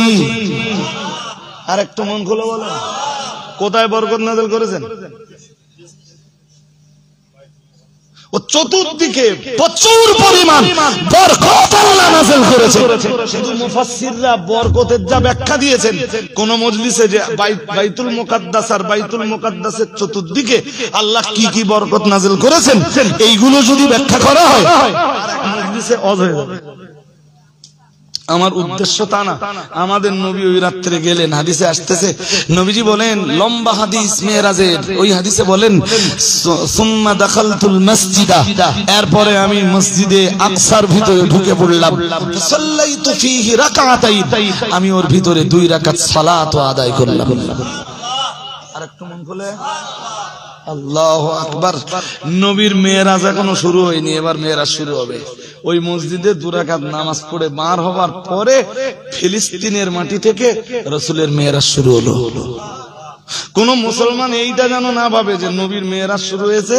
আর একটু মন খুলে বলেন কোথায় বরকত নাযিল করেছেন? ও চতুর্দিকে প্রচুর পরিমাণ বরকত আল্লাহ নাযিল করেছে। শুধু মুফাসসিররা বরকতের যা ব্যাখ্যা দিয়েছেন, কোন মজলিসে যে বাইতুল মুকাদ্দাস আর বাইতুল মুকাদ্দাসের চতুর্দিকে আল্লাহ কি কি বরকত নাযিল করেছেন, এইগুলো যদি ব্যাখ্যা করা হয় আর এক মজলিসে অজ হয়ে যাবে। আমার উদ্দেশ্য তা না। আমাদের নবী ওই রাত্রে গেলেন, হাদিসে আসতেছে, নবীজি বলেন, লম্বা হাদিস মেরাজের, ওই হাদিসে বলেন, সুম্মা দাখালতুল মসজিদা, এরপরে আমি মসজিদে আকসার ভিতরে ঢুকে পড়লাম, সাল্লাইতু ফীহি রাকাতাইন, আমি ওর ভিতরে 2 রাকাত সালাত আদায় করলাম। আরেকটু মন খুলে আল্লাহু আকবার। নবীর মেরাজ এখনো শুরু হয়নি, এবার মেরাজ শুরু হবে। ওই মসজিদে 2 রাকাত নামাজ পড়ে বার হবার পরে ফিলিস্তিনের মাটি থেকে রাসূলের মেরাজ শুরু হলো। কোন মুসলমান এইটা যেন না ভাবে যে নবীর মেরাজ শুরু হয়েছে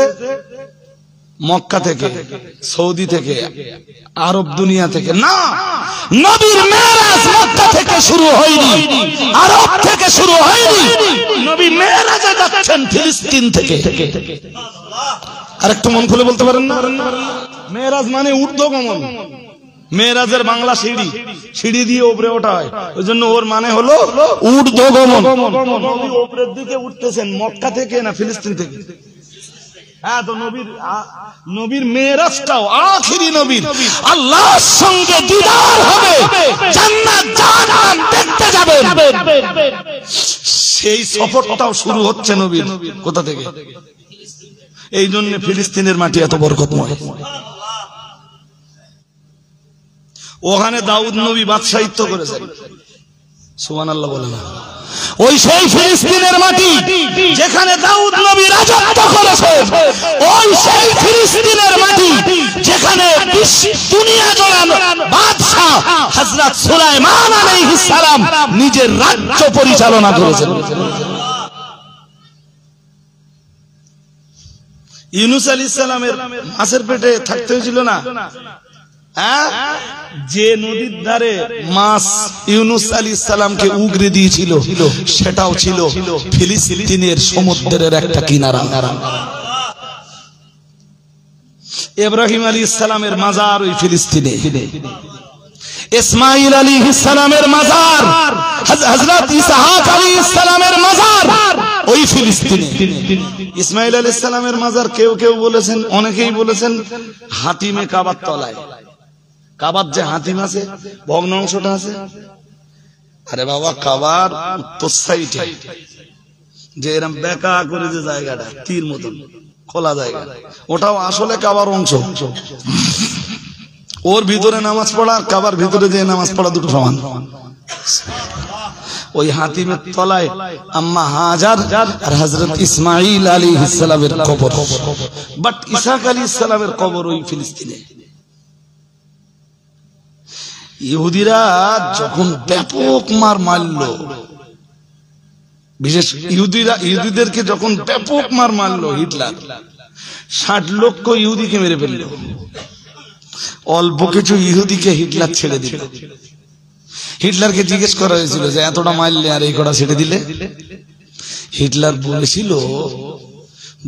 মক্কা থেকে, সৌদি থেকে, আরব দুনিয়া থেকে। না, নবীর মেরাজ মক্কা থেকে শুরু হয়নি, আরব থেকে শুরু হয়নি, নবী মেরাজে যাচ্ছেন ফিলিস্তিন থেকে। আরেকটু মন খুলে বলতে পারেন না? মেরাজ মানে ঊর্ধ্বগমন। মেরাজের বাংলা সিঁড়ি, সিঁড়ি দিয়ে উপরে ওঠা হয়, ওই জন্য ওর মানে হলো ঊর্ধ্বগমন। নবী উপরের দিকে উঠতেছেন মক্কা থেকে না ফিলিস্তিন থেকে? হ্যাঁ, তো নবীর মেরাজটাও আখিরি নবীর আল্লাহর সঙ্গে দিদার হবে, জান্নাত জাহান্নাম দেখতে যাবেন, সেই সফরটাও শুরু হচ্ছে নবীর কোথা থেকে? এই জন্য ফিলিস্তিনের মাটি এত বরকতময়। ওখানে দাউদ নবী বাদশাহিত্ব করেছেন, সুবহানাল্লাহ বলেন। ওই সেই ফিলিস্তিনের মাটি যেখানে দাউদ নবী রাজত্ব করেছেন, ওই সেই ফিলিস্তিনের মাটি যেখানে দুনিয়া জোড়ানো বাদশা হযরত সুলাইমান আলাইহিস সালাম নিজের রাজ্য পরিচালনা করেছেন। ইউনূস আলাইহিস সালামের মাছের পেটে থাকতে হয়েছিল না? যে নদীর ধারে মাছ ইউনূস আলাইহিস সালামকে উগরে দিয়েছিল, সেটাও ছিল ফিলিস্তিনের সমুদ্রের একটা কিনারা। ইব্রাহিম আলাইহিস সালামের মাজার ওই ফিলিস্তিনে, ইসমাঈল আলাইহিস সালামের মাজার, হযরত ইসহাক আলাইহিস সালামের মাজার ওই ফিলিস্তিনে। ইসমাঈল আলাইহিস সালামের মাজার কেউ কেউ বলেছেন, অনেকেই বলেছেন হাতিমে কাবার তলায়। কাবার যে হাতিম আছে, ভগ্ন অংশটা আছে, আরে বাবা কাবার উত্তর সাইডে যে এরকম বেঁকা করে যে জায়গাটা তীর মতন খোলা জায়গা, ওটাও আসলে কাবার অংশ। ওর ভিতরে নামাজ পড়া আর কাবার ভিতরে যে নামাজ পড়া দুটো সমান। ওই হাতিমের তলায় আম্মা হাজার আর হযরত ইসমাঈল আলাইহিস সালামের কবর, বাট ইসহাক আলাইহিস সালামের কবর ওই ফিলিস্তিনে। ইহুদিরা যখন ব্যাপক মার মারল, বিশেষ ইহুদিদেরকে যখন ব্যাপক মার মারলো হিটলার, 60 লক্ষ ইহুদিকে মেরে ফেলল। অল্প কিছু ইহুদিকে হিটলার ছেড়ে দিল। হিটলারকে জিজ্ঞেস করা হয়েছিল যে এতটা মারলে আর এই কটা ছেড়ে দিলে? হিটলার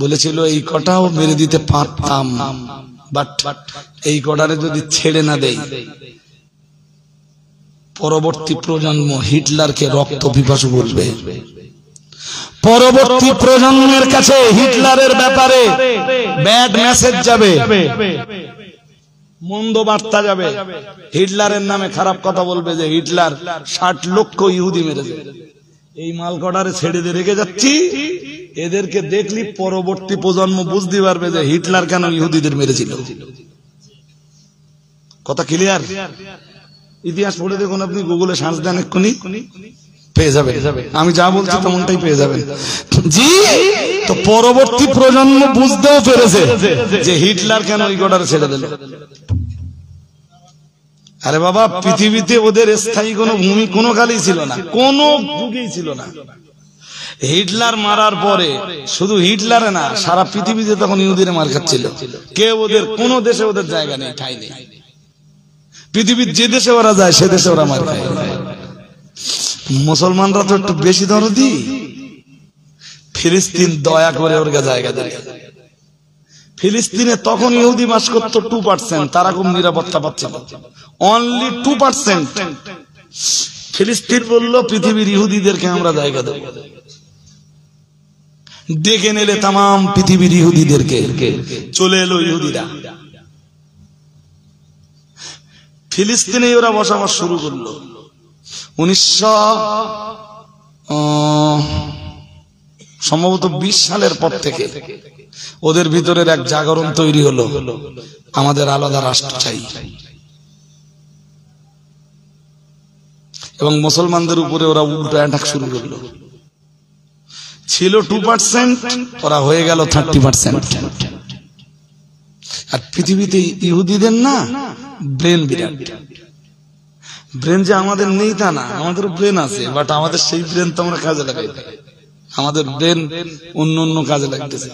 বলেছিল এই কটাও মেরে দিতে পারতাম, বাট এই কটারে যদি ছেড়ে না দেই, পরবর্তী প্রজন্ম হিটলারকে রক্ত পিপাসু বলবে। পরবর্তী প্রজন্মের কাছে হিটলারের ব্যাপারে ব্যাড মেসেজ যাবে, মন্দ বার্তা যাবে। হিটলারের নামে খারাপ কথা বলবে যে হিটলার 60 লক্ষ ইহুদি মেরেছে। এই মালকটারে ছেড়ে দিয়ে রেখে যাচ্ছি, এদেরকে দেখলি পরবর্তী প্রজন্ম বুঝতে পারবে যে হিটলার কেন ইহুদিদের মেরেছিল। কথা ক্লিয়ার? ইতিহাস পড়ে দেখুন, আপনি গুগলে সার্চ দেন, এক্ষুনি পেয়ে যাবেন। আমি যা বলছি তেমনটাই পেয়ে যাবেন। জি, তো পরবর্তী প্রজন্ম বুঝতেও পেরেছে যে হিটলার কেন ওই গোটারে ছেড়ে দিল। আরে বাবা, পৃথিবীতে ওদের স্থায়ী কোনো ভূমি কোনো কালেই ছিল না, কোনো যুগেই ছিল না। হিটলার মারার পরে শুধু হিটলারে না, সারা পৃথিবীতে তখন ইহুদিরা মার খাচ্ছিল। কেউ ওদের কোন দেশে ওদের জায়গা নেই, ঠাঁই নেই। পৃথিবীর যে দেশে ওরা যায় সে দেশে ওরা মার খায়। মুসলমানরা তো একটু বেশি দরদি। ফিলিস্তিন দয়া করে ওর জায়গা দেয়। ফিলিস্তিনে তখন ইহুদি বাস করত 2%, তারা খুব নিরাপত্তা পাচ্ছে, অনলি 2%। ফিলিস্তিন বলল পৃথিবীর ইহুদিদেরকে আমরা জায়গা দেব, ডেকে নিলে তাম পৃথিবীর ইহুদিদেরকে, চলে এলো ইহুদিরা ফিলিস্তিনে, ওরা বসবাস শুরু করলো। 1920 সালের পর থেকে ওদের ভিতরের এক জাগরণ তৈরি হলো, আমাদের আলাদা রাষ্ট্র চাই, এবং মুসলমানদের উপরে ওরা উল্টো অ্যাটাক শুরু করলো। ছিল 2%, ওরা হয়ে গেল 30%। আর পৃথিবীতে ইহুদিদের না ব্রেন বিরাট, ব্রেন যে আমাদের নেই তা না, আমাদের ব্রেন আছে, বাট আমাদের সেই ব্রেন তো আমরা কাজে লাগাই, আমাদের ব্রেন অন্য কাজে লাগতেছে।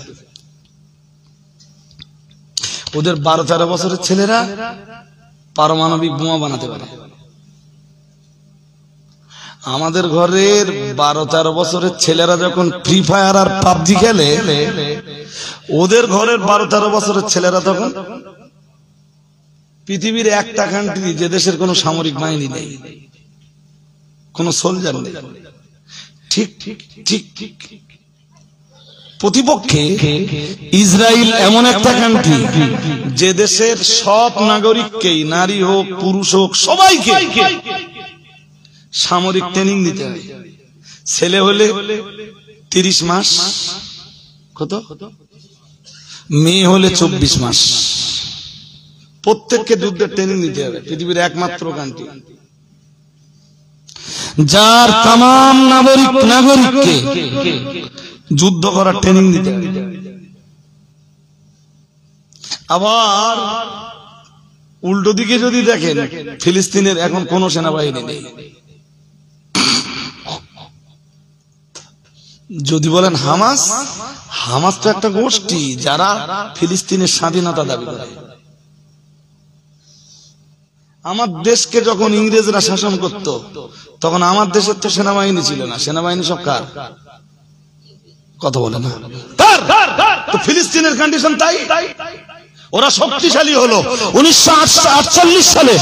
ওদের 12-13 বছরের ছেলেরা পারমাণবিক বোমা বানাতে পারে। আমাদের ঘরের 12-13 বছরের ছেলেরা যখন ফ্রি ফায়ার আর পাবজি খেলে, ওদের ঘরের 12-13 বছরের ছেলেরা তখন পৃথিবীর একটা কান্ট্রি যে দেশের কোনো সামরিক বাহিনী নেই, কোন সোলজার নেই, ঠিক ঠিক ঠিক প্রতিপক্ষে ইসরায়েল এমন একটা কান্ট্রি যে দেশের সব নাগরিককেই, নারী হোক পুরুষ হোক সবাইকে সামরিক ট্রেনিং দিতে হয়। ছেলে হলে 30 মাস, কত, মেয়ে হলে 24 মাস, প্রত্যেককে যুদ্ধের ট্রেনিং দিতে হবে। পৃথিবীর একমাত্র কান্ট্রি যার তাম নাগরিককে যুদ্ধ করার ট্রেনিং দিতে হবে। আবার উল্টো দিকে যদি দেখেন, ফিলিস্তিনের এখন কোন সেনাবাহিনী নেই। যদি বলেন হামাস, হামাস তো একটা গোষ্ঠী যারা ফিলিস্তিনের স্বাধীনতা দাবি করে। আমার দেশকে যখন ইংরেজরা শাসন করত, তখন আমার দেশের তো সেনাবাহিনী ছিল না, সেনাবাহিনী সব কার? কথা বলে না, তো ফিলিস্তিনের কন্ডিশন তাই, ওরা শক্তিশালী হলো 1948 সালে।